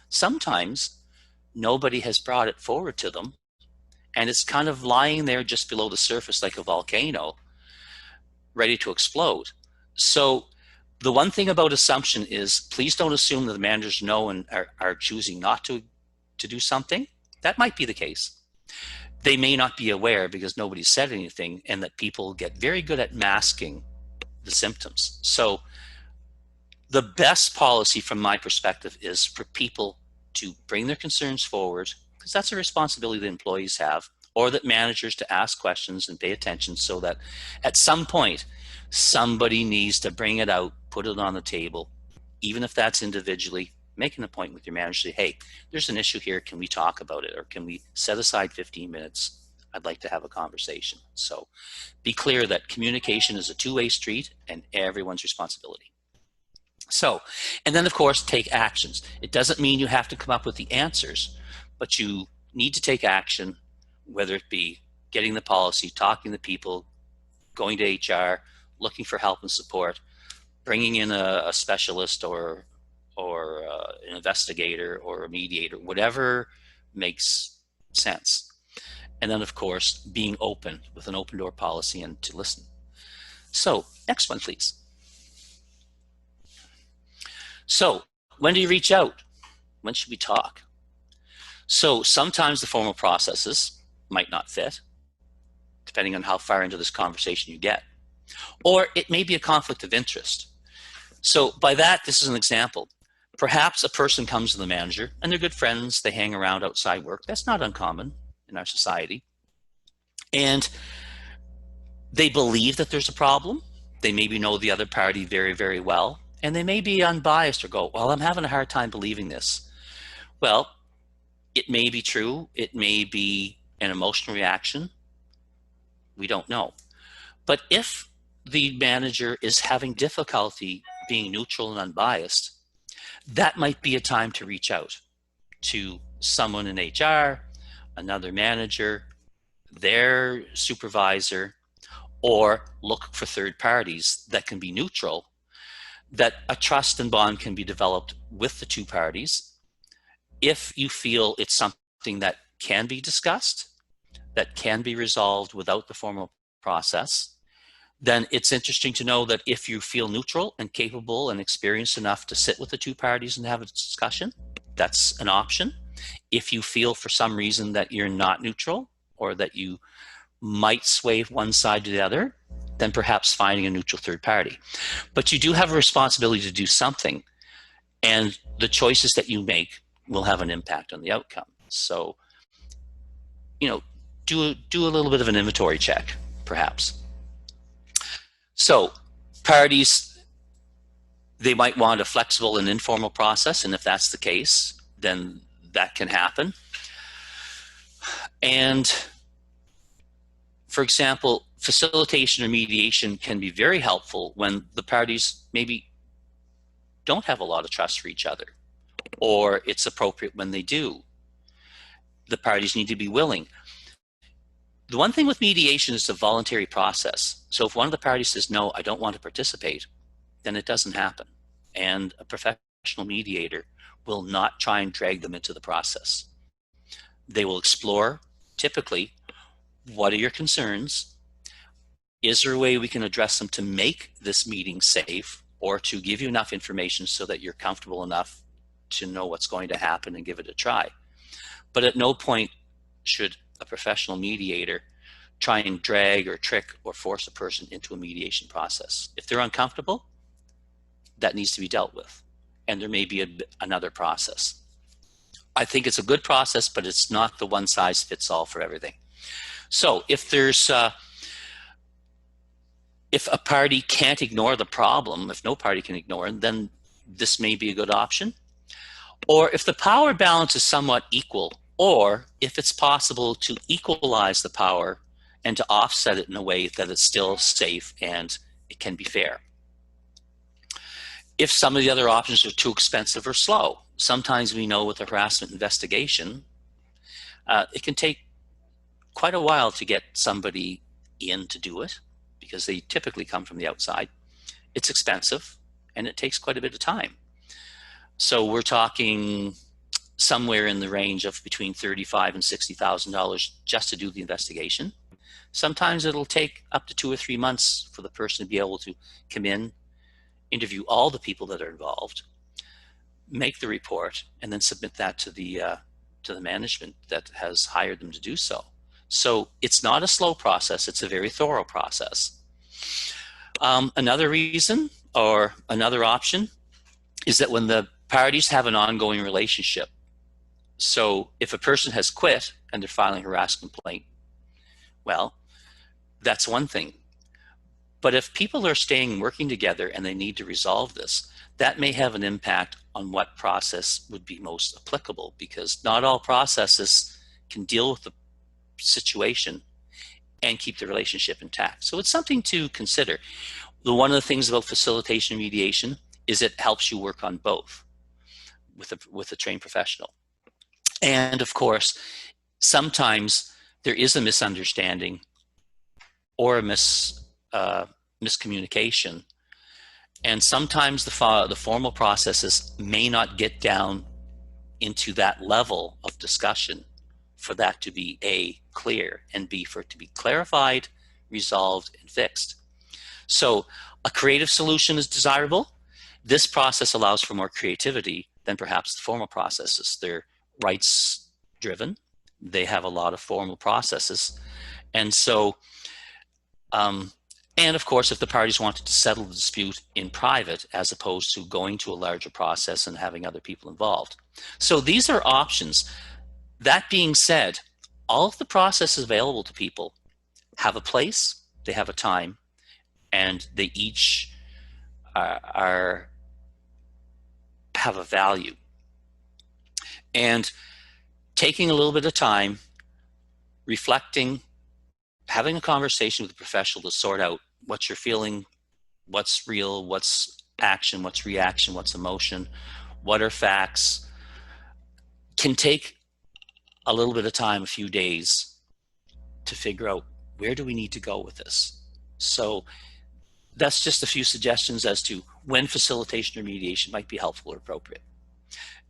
Sometimes nobody has brought it forward to them, and it's kind of lying there just below the surface like a volcano, ready to explode. So the one thing about assumption is, please don't assume that the managers know and are choosing not to do something. That might be the case. They may not be aware because nobody's said anything, and that people get very good at masking the symptoms. So the best policy from my perspective is for people to bring their concerns forward, because that's a responsibility that employees have, or that managers to ask questions and pay attention, so that at some point somebody needs to bring it out, put it on the table, even if that's individually. Make an appointment with your manager, say, hey, there's an issue here, can we talk about it, or can we set aside 15 minutes? I'd like to have a conversation. So be clear that communication is a two-way street and everyone's responsibility. So, and then of course, take actions. It doesn't mean you have to come up with the answers, but you need to take action, whether it be getting the policy, talking to people, going to HR, looking for help and support, bringing in a specialist or an investigator or a mediator, whatever makes sense. And then of course, being open with an open door policy and to listen. So next one, please. So when do you reach out? When should we talk? So sometimes the formal processes might not fit, depending on how far into this conversation you get. Or it may be a conflict of interest. So by that, this is an example. Perhaps a person comes to the manager and they're good friends, they hang around outside work. That's not uncommon in our society. And they believe that there's a problem. They maybe know the other party very, very well. And they may be unbiased or go, well, I'm having a hard time believing this. Well, it may be true. It may be an emotional reaction. We don't know. But if the manager is having difficulty being neutral and unbiased, that might be a time to reach out to someone in HR, another manager, their supervisor, or look for third parties that can be neutral, that a trust and bond can be developed with the two parties. If you feel it's something that can be discussed, that can be resolved without the formal process, then it's interesting to know that if you feel neutral and capable and experienced enough to sit with the two parties and have a discussion, that's an option. If you feel for some reason that you're not neutral, or that you might sway one side to the other, then perhaps finding a neutral third party. But you do have a responsibility to do something, and the choices that you make will have an impact on the outcome. So, do a little bit of an inventory check, perhaps. So parties, they might want a flexible and informal process, and if that's the case, then that can happen. And for example, facilitation or mediation can be very helpful when the parties maybe don't have a lot of trust for each other, or it's appropriate when they do. The parties need to be willing. The one thing with mediation is a voluntary process. So if one of the parties says, no, I don't want to participate, then it doesn't happen. And a professional mediator will not try and drag them into the process. They will explore, typically, what are your concerns? Is there a way we can address them to make this meeting safe, or to give you enough information so that you're comfortable enough to know what's going to happen and give it a try? But at no point should a professional mediator try and drag or trick or force a person into a mediation process. If they're uncomfortable, that needs to be dealt with. And there may be another process. I think it's a good process, but it's not the one size fits all for everything. So if there's, if a party can't ignore the problem, if no party can ignore it, then this may be a good option. Or if the power balance is somewhat equal, or if it's possible to equalize the power and to offset it in a way that it's still safe and it can be fair. If some of the other options are too expensive or slow, sometimes we know with a harassment investigation, it can take quite a while to get somebody in to do it because they typically come from the outside. It's expensive and it takes quite a bit of time. So we're talking somewhere in the range of between $35,000 and $60,000 just to do the investigation. Sometimes it'll take up to 2 or 3 months for the person to be able to come in, interview all the people that are involved, make the report, and then submit that to the management that has hired them to do so. So it's not a slow process, it's a very thorough process. Another reason or another option is that when the parties have an ongoing relationship, so if a person has quit and they're filing a harassment complaint, well, that's one thing. But if people are staying working together and they need to resolve this, that may have an impact on what process would be most applicable, because not all processes can deal with the situation and keep the relationship intact. So it's something to consider. One of the things about facilitation and mediation is it helps you work on both with a trained professional. And of course, sometimes there is a misunderstanding or a miscommunication. And sometimes the formal processes may not get down into that level of discussion for that to be A, clear, and B, for it to be clarified, resolved, and fixed. So a creative solution is desirable. This process allows for more creativity than perhaps the formal processes. They're rights driven. They have a lot of formal processes. And so, and of course, if the parties wanted to settle the dispute in private as opposed to going to a larger process and having other people involved. So these are options. That being said, all of the processes available to people have a place, they have a time, and they each have a value. And taking a little bit of time, reflecting, having a conversation with a professional to sort out what you're feeling, what's real, what's action, what's reaction, what's emotion, what are facts, can take a little bit of time, a few days, to figure out where do we need to go with this. So that's just a few suggestions as to when facilitation or mediation might be helpful or appropriate.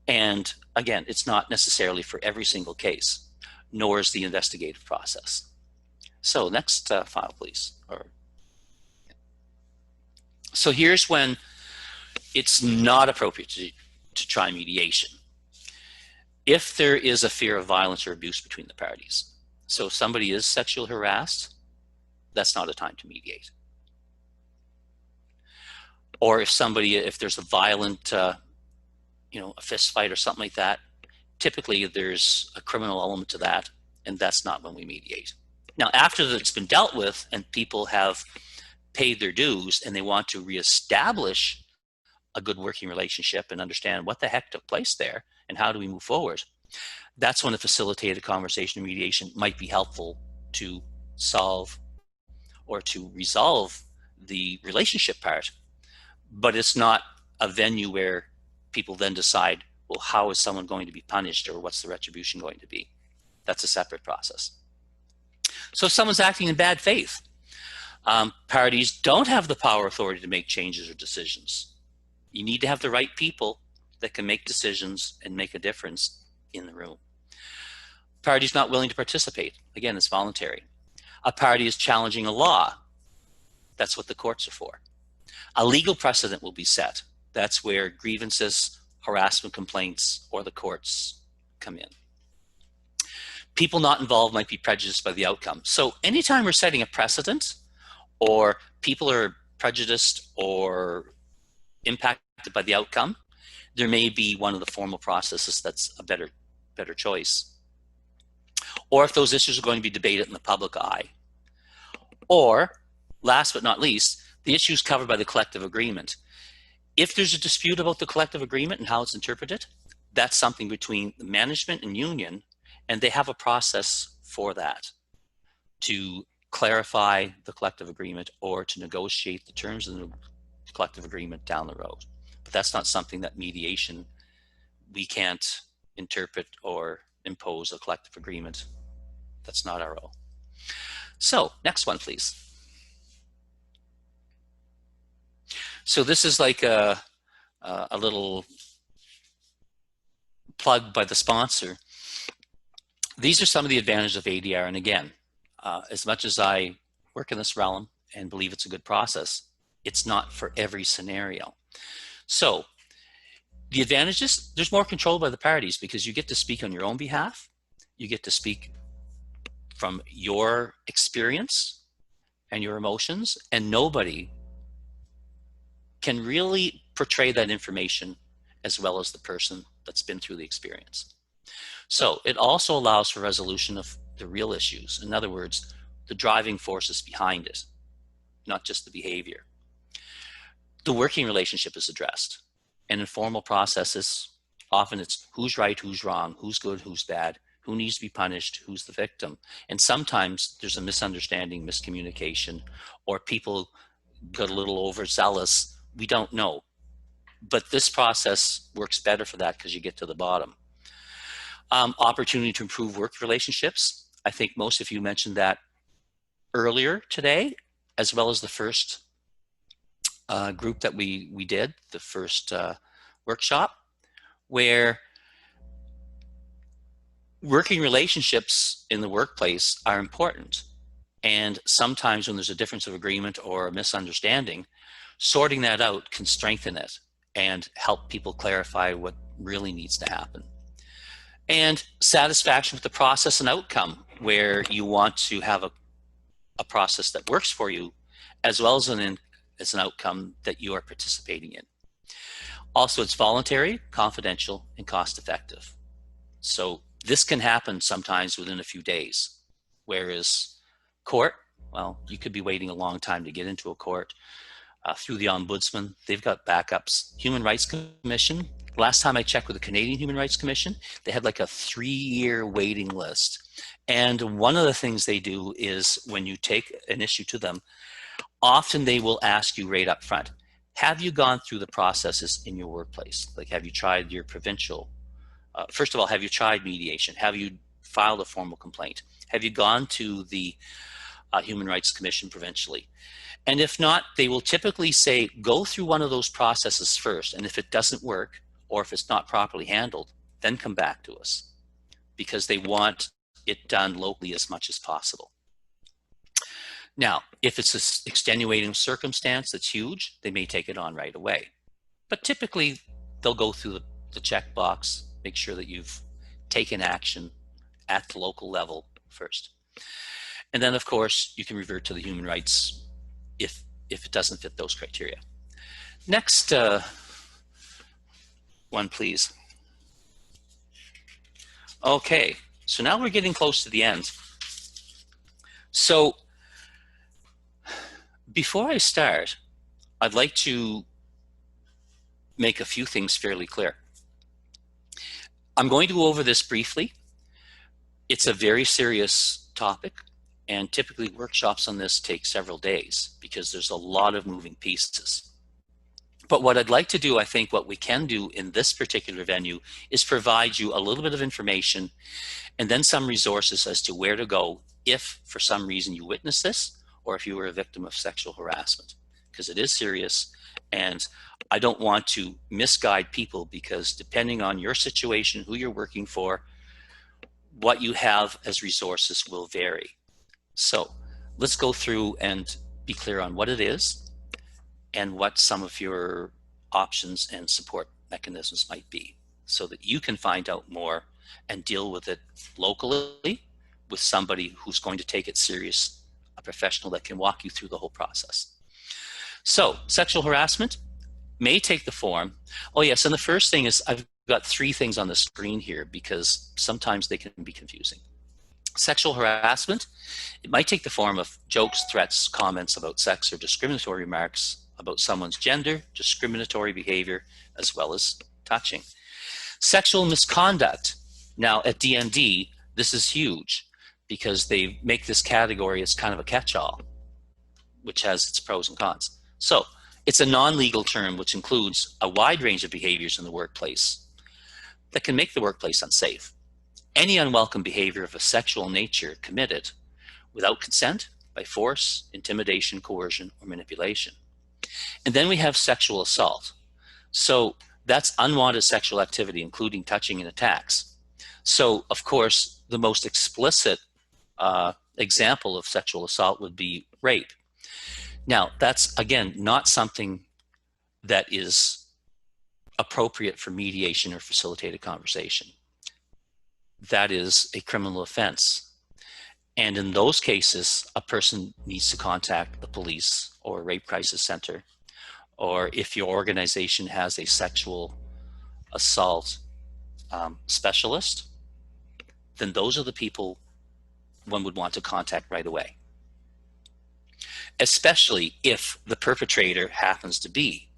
And again, it's not necessarily for every single case, nor is the investigative process. So next file, please. So here's when it's not appropriate to try mediation. If there is a fear of violence or abuse between the parties. So if somebody is sexually harassed, that's not a time to mediate. Or if there's a violent, a fist fight or something like that, typically there's a criminal element to that, and that's not when we mediate. Now, after it's been dealt with and people have paid their dues and they want to reestablish a good working relationship and understand what the heck took place there and how do we move forward, that's when a facilitated conversation and mediation might be helpful to solve or to resolve the relationship part. But it's not a venue where people then decide, well, how is someone going to be punished or what's the retribution going to be? That's a separate process. So if someone's acting in bad faith, parties don't have the power authority to make changes or decisions. You need to have the right people that can make decisions and make a difference in the room. Parties not willing to participate. Again, it's voluntary. A party is challenging a law. That's what the courts are for. A legal precedent will be set. That's where grievances, harassment complaints, or the courts come in. People not involved might be prejudiced by the outcome. So anytime we're setting a precedent or people are prejudiced or impacted by the outcome, there may be one of the formal processes that's a better choice. Or if those issues are going to be debated in the public eye. Or, last but not least, the issues covered by the collective agreement. If there's a dispute about the collective agreement and how it's interpreted, that's something between the management and union, and they have a process for that to clarify the collective agreement or to negotiate the terms of the collective agreement down the road. But that's not something that mediation, we can't interpret or impose a collective agreement. That's not our role. So next one, please. So this is like a little plug by the sponsor. These are some of the advantages of ADR. And again, as much as I work in this realm and believe it's a good process, it's not for every scenario. So the advantages, there's more control by the parties because you get to speak on your own behalf. You get to speak from your experience and your emotions, and nobody can really portray that information as well as the person that's been through the experience. So it also allows for resolution of the real issues. In other words, the driving forces behind it, not just the behavior. The working relationship is addressed. And in formal processes, often it's who's right, who's wrong, who's good, who's bad, who needs to be punished, who's the victim. And sometimes there's a misunderstanding, miscommunication, or people got a little overzealous. We don't know. But this process works better for that because you get to the bottom. Opportunity to improve work relationships. I think most of you mentioned that earlier today, as well as the first group that we did, the first workshop, where working relationships in the workplace are important. And sometimes when there's a difference of agreement or a misunderstanding, sorting that out can strengthen it and help people clarify what really needs to happen. And satisfaction with the process and outcome, where you want to have a process that works for you, as well as an outcome that you are participating in. Also, it's voluntary, confidential, and cost effective. So this can happen sometimes within a few days, whereas court, well, you could be waiting a long time to get into a court. Through the Ombudsman, they've got backups. Human Rights Commission, last time I checked with the Canadian Human Rights Commission, they had like a 3-year waiting list. And one of the things they do is when you take an issue to them, often they will ask you right up front, have you gone through the processes in your workplace? Like, have you tried your provincial? First of all, have you tried mediation? Have you filed a formal complaint? Have you gone to the Human Rights Commission provincially? And if not, they will typically say, go through one of those processes first. And if it doesn't work, or if it's not properly handled, then come back to us, because they want it done locally as much as possible. Now, if it's an extenuating circumstance that's huge, they may take it on right away. But typically, they'll go through the checkbox, make sure that you've taken action at the local level first. And then, of course, you can revert to the human rights if it doesn't fit those criteria. Next one, please. Okay, so now we're getting close to the end. So before I start, I'd like to make a few things fairly clear. I'm going to go over this briefly. It's a very serious topic, and typically workshops on this take several days because there's a lot of moving pieces. But what I'd like to do, I think what we can do in this particular venue is provide you a little bit of information and then some resources as to where to go if for some reason you witness this or if you were a victim of sexual harassment, because it is serious. And I don't want to misguide people, because depending on your situation, who you're working for, what you have as resources will vary. So let's go through and be clear on what it is and what some of your options and support mechanisms might be, so that you can find out more and deal with it locally with somebody who's going to take it serious, a professional that can walk you through the whole process. So sexual harassment, may take the form. Oh yes, and the first thing is I've got 3 things on the screen here because sometimes they can be confusing. Sexual harassment, it might take the form of jokes, threats, comments about sex, or discriminatory remarks about someone's gender, discriminatory behavior, as well as touching. Sexual misconduct, now at DND, this is huge because they make this category as kind of a catch-all, which has its pros and cons. So it's a non-legal term which includes a wide range of behaviors in the workplace that can make the workplace unsafe. Any unwelcome behavior of a sexual nature committed without consent, by force, intimidation, coercion, or manipulation. And then we have sexual assault. So that's unwanted sexual activity, including touching and attacks. So, of course, the most explicit example of sexual assault would be rape. Now, that's, again, not something that is appropriate for mediation or facilitated conversation. That is a criminal offense. And in those cases, a person needs to contact the police or a rape crisis center, or if your organization has a sexual assault specialist, then those are the people one would want to contact right away. Especially if the perpetrator happens to be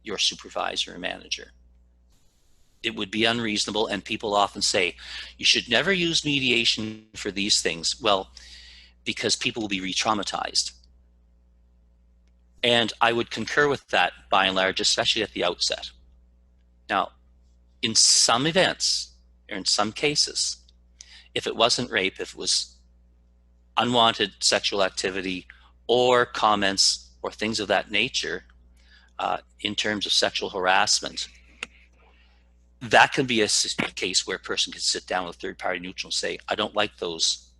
your supervisor or manager. It would be unreasonable, and people often say, you should never use mediation for these things. Well, because people will be re-traumatized. And I would concur with that by and large, especially at the outset. Now, in some events, or in some cases, if it wasn't rape, if it was unwanted sexual activity or comments or things of that nature in terms of sexual harassment, that can be a case where a person can sit down with a third-party neutral and say, I don't like those,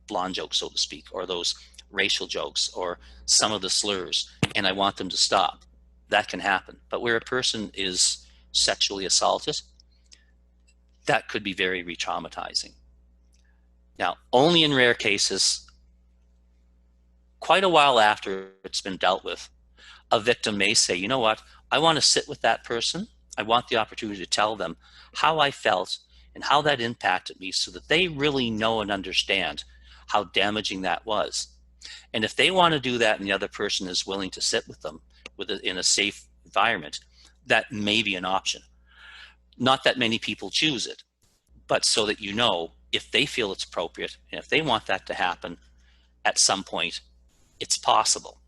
blonde jokes, so to speak, or those racial jokes, or some of the slurs, and I want them to stop. That can happen. But where a person is sexually assaulted, that could be very re-traumatizing. Now, only in rare cases, quite a while after it's been dealt with, a victim may say, you know what, I want to sit with that person. I want the opportunity to tell them how I felt and how that impacted me so that they really know and understand how damaging that was. And if they want to do that and the other person is willing to sit with them in a safe environment, that may be an option. Not that many people choose it, but so that you know if they feel it's appropriate and if they want that to happen at some point, it's possible.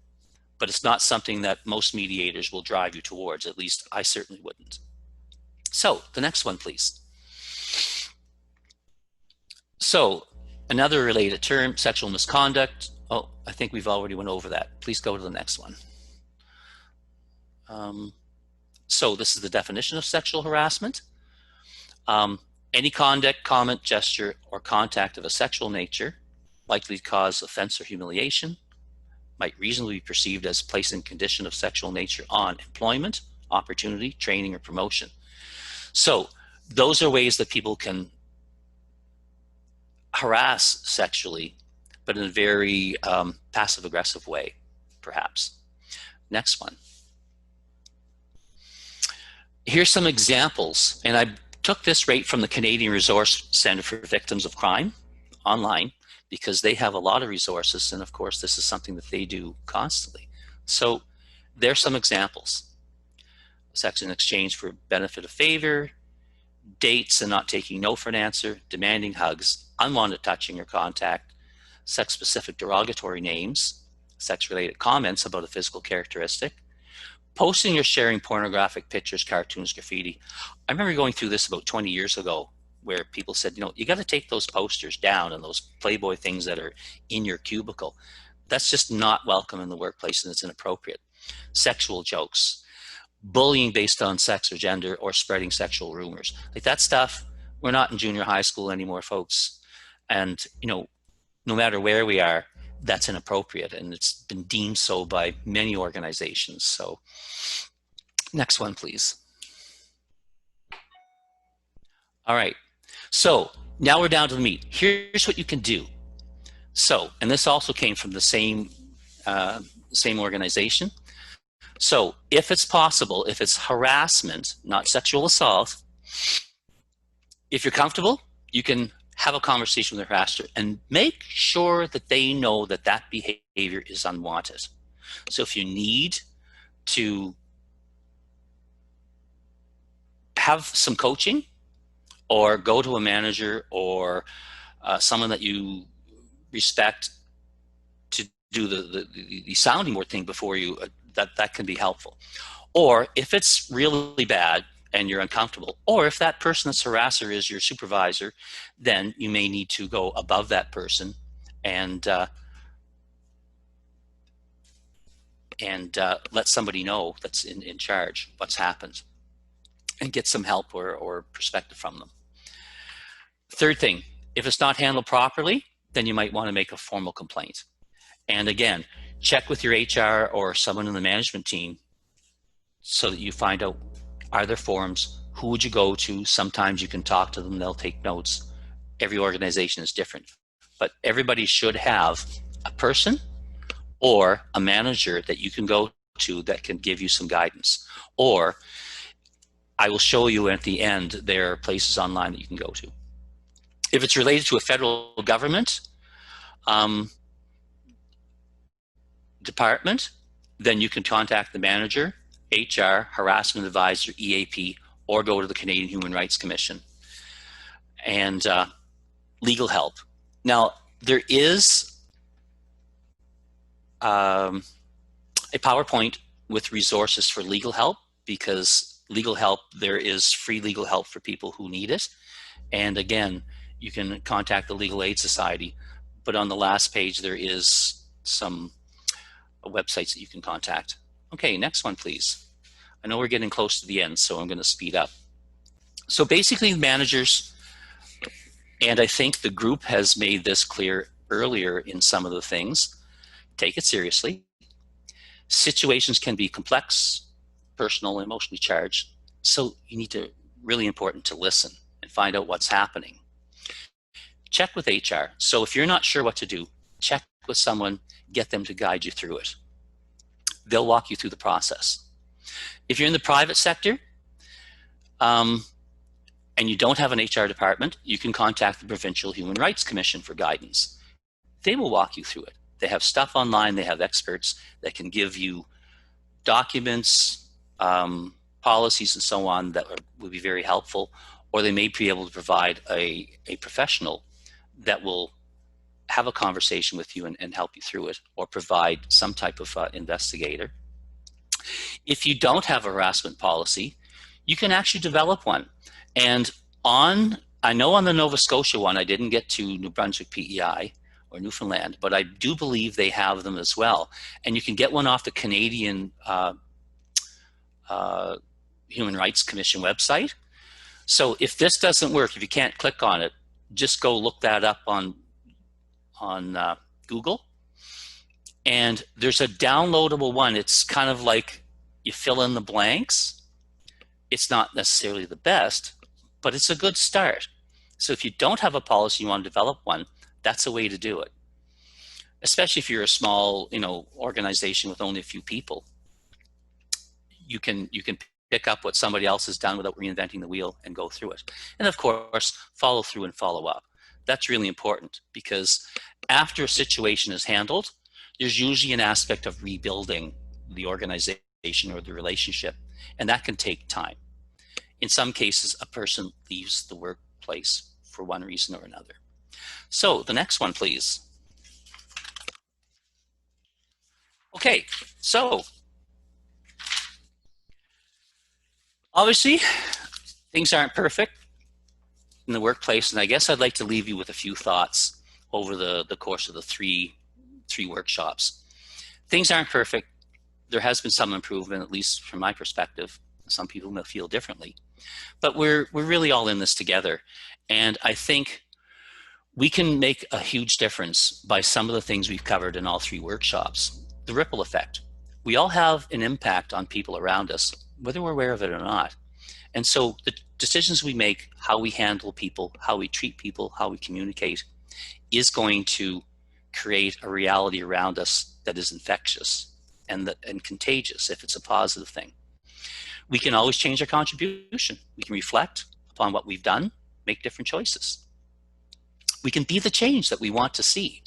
But it's not something that most mediators will drive you towards. At least I certainly wouldn't. So the next one, please. So another related term, sexual misconduct. Oh, I think we've already went over that. Please go to the next one. So this is the definition of sexual harassment. Any conduct, comment, gesture, or contact of a sexual nature likely to cause offense or humiliation, might reasonably be perceived as placing condition of sexual nature on employment, opportunity, training, or promotion. So those are ways that people can harass sexually, but in a very passive-aggressive way, perhaps. Next one. Here's some examples, and I took this right from the Canadian Resource Centre for Victims of Crime online, because they have a lot of resources, and of course this is something that they do constantly. So there's some examples. Sex in exchange for benefit of favor, dates and not taking no for an answer, demanding hugs, unwanted touching or contact, sex-specific derogatory names, sex-related comments about a physical characteristic, posting or sharing pornographic pictures, cartoons, graffiti. I remember going through this about 20 years ago, where people said, you got to take those posters down and those Playboy things that are in your cubicle. That's just not welcome in the workplace, and it's inappropriate. Sexual jokes, bullying based on sex or gender, or spreading sexual rumors. Like that stuff, we're not in junior high school anymore, folks. And, no matter where we are, that's inappropriate, and it's been deemed so by many organizations. So next one, please. All right. So now we're down to the meat. Here's what you can do. So, and this also came from the same organization. So if it's possible, if it's harassment, not sexual assault, if you're comfortable, you can have a conversation with the harasser and make sure that they know that that behavior is unwanted. So if you need to have some coaching or go to a manager or someone that you respect to do the sounding board thing before you, that can be helpful. Or if it's really bad and you're uncomfortable, or if that person that's harasser is your supervisor, then you may need to go above that person and let somebody know that's in charge what's happened and get some help or perspective from them. Third thing, if it's not handled properly, then you might want to make a formal complaint. And again, check with your HR or someone in the management team so that you find out, are there forums? Who would you go to? Sometimes you can talk to them, they'll take notes. Every organization is different, but everybody should have a person or a manager that you can go to that can give you some guidance. Or I will show you at the end, there are places online that you can go to. If it's related to a federal government department, then you can contact the manager, HR, harassment advisor, EAP, or go to the Canadian Human Rights Commission. And legal help. Now, there is a PowerPoint with resources for legal help, because legal help, there is free legal help for people who need it. And again, you can contact the Legal Aid Society, but on the last page there is some websites that you can contact. Okay, next one please. I know we're getting close to the end, so I'm going to speed up. So basically managers, and I think the group has made this clear earlier in some of the things, take it seriously. Situations can be complex, personal, emotionally charged, so you need to, really important to listen and find out what's happening. Check with HR. So if you're not sure what to do, check with someone, get them to guide you through it. They'll walk you through the process. If you're in the private sector and you don't have an HR department, you can contact the Provincial Human Rights Commission for guidance. They will walk you through it. They have stuff online, they have experts that can give you documents, policies and so on that will be very helpful, or they may be able to provide a professional that will have a conversation with you and help you through it, or provide some type of investigator. If you don't have a harassment policy, you can actually develop one. And I know on the Nova Scotia one, I didn't get to New Brunswick PEI or Newfoundland, but I do believe they have them as well. And you can get one off the Canadian Human Rights Commission website. So if this doesn't work, if you can't click on it, just go look that up on Google. And there's a downloadable one. It's kind of like you fill in the blanks. It's not necessarily the best, but it's a good start. So if you don't have a policy, you want to develop one, that's a way to do it. Especially if you're a small, organization with only a few people. You can pick up what somebody else has done without reinventing the wheel and go through it. And of course, follow through and follow up. That's really important, because after a situation is handled, there's usually an aspect of rebuilding the organization or the relationship, and that can take time. In some cases, a person leaves the workplace for one reason or another. So the next one, please. Okay, so obviously, things aren't perfect in the workplace, and I guess I'd like to leave you with a few thoughts over the course of the three workshops. Things aren't perfect. There has been some improvement, at least from my perspective. Some people may feel differently, but we're really all in this together, and I think we can make a huge difference by some of the things we've covered in all three workshops. The ripple effect. We all have an impact on people around us, whether we're aware of it or not. And so the decisions we make, how we handle people, how we treat people, how we communicate, is going to create a reality around us that is infectious. and contagious if it's a positive thing. We can always change our contribution. We can reflect upon what we've done, make different choices. We can be the change that we want to see.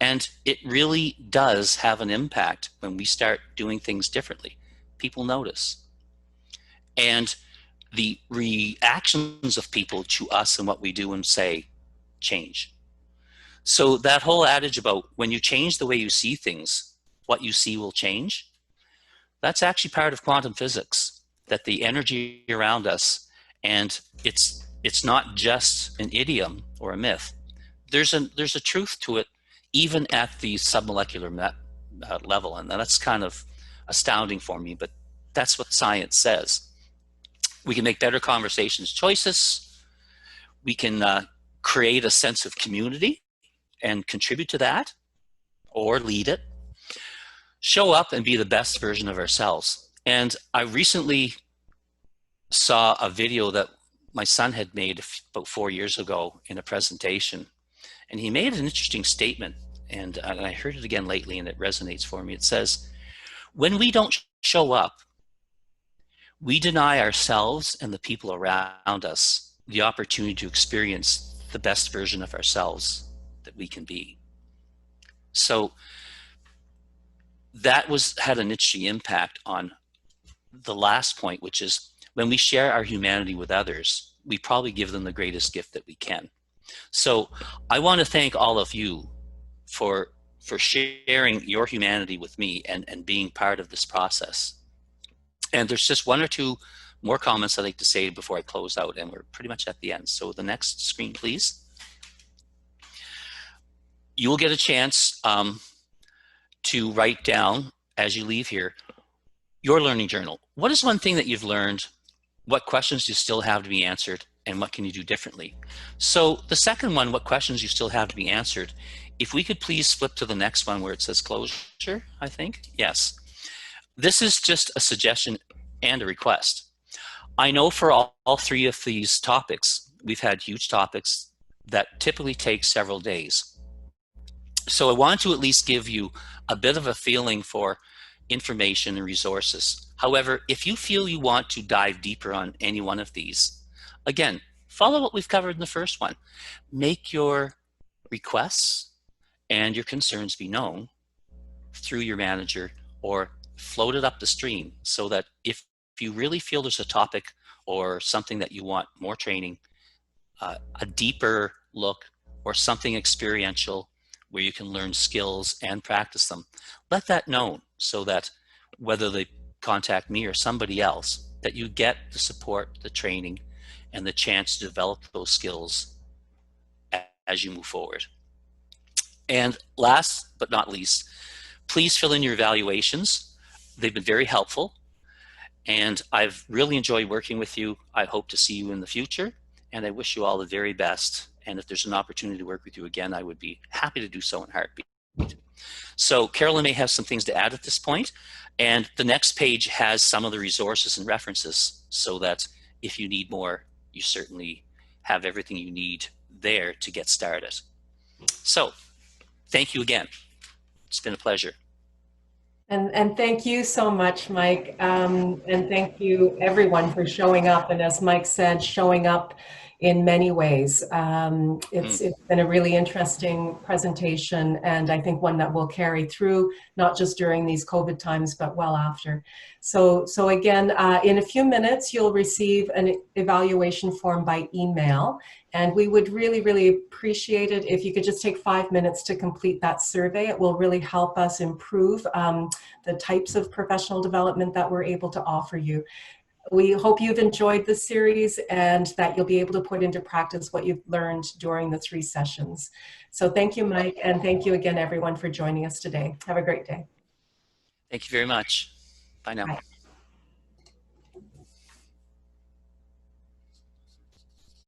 And it really does have an impact when we start doing things differently. People notice. And the reactions of people to us and what we do and say change. So that whole adage about when you change the way you see things, what you see will change, that's actually part of quantum physics, that the energy around us, and it's not just an idiom or a myth. There's a truth to it, even at the submolecular level, and that's kind of astounding for me, but that's what science says. We can make better conversations choices. We can create a sense of community and contribute to that, or lead it. Show up and be the best version of ourselves. And I recently saw a video that my son had made about 4 years ago in a presentation. And he made an interesting statement, and I heard it again lately, and it resonates for me. It says, when we don't show up, we deny ourselves and the people around us the opportunity to experience the best version of ourselves that we can be. So that had an interesting impact on the last point, which is when we share our humanity with others, we probably give them the greatest gift that we can. So I want to thank all of you for sharing your humanity with me and being part of this process. And there's just one or two more comments I'd like to say before I close out, and we're pretty much at the end. So the next screen, please. You will get a chance to write down, as you leave here, your learning journal. What is one thing that you've learned? What questions do you still have to be answered? And what can you do differently? So the second one, what questions you still have to be answered, if we could please flip to the next one where it says closure, I think. Yes. This is just a suggestion and a request. I know for all three of these topics, we've had huge topics that typically take several days. So I want to at least give you a bit of a feeling for information and resources. However, if you feel you want to dive deeper on any one of these, again, follow what we've covered in the first one. Make your requests and your concerns be known through your manager, or float it up the stream, so that if you really feel there's a topic or something that you want more training, a deeper look, or something experiential where you can learn skills and practice them, let that known, so that whether they contact me or somebody else, that you get the support, the training, and the chance to develop those skills as you move forward. And last but not least, please fill in your evaluations. They've been very helpful, and I've really enjoyed working with you. I hope to see you in the future, and I wish you all the very best. And if there's an opportunity to work with you again, I would be happy to do so in a heartbeat. So Carolyn may have some things to add at this point, and the next page has some of the resources and references, so that if you need more, you certainly have everything you need there to get started. So thank you again. It's been a pleasure. And thank you so much, Mike. And thank you everyone for showing up. And as Mike said, showing up in many ways. It's been a really interesting presentation, and I think one that will carry through, not just during these COVID times, but well after. So again, in a few minutes, you'll receive an evaluation form by email. And we would really, really appreciate it if you could just take 5 minutes to complete that survey. It will really help us improve the types of professional development that we're able to offer you. We hope you've enjoyed this series and that you'll be able to put into practice what you've learned during the 3 sessions. So thank you, Mike, and thank you again, everyone, for joining us today. Have a great day. Thank you very much. Bye now. Bye.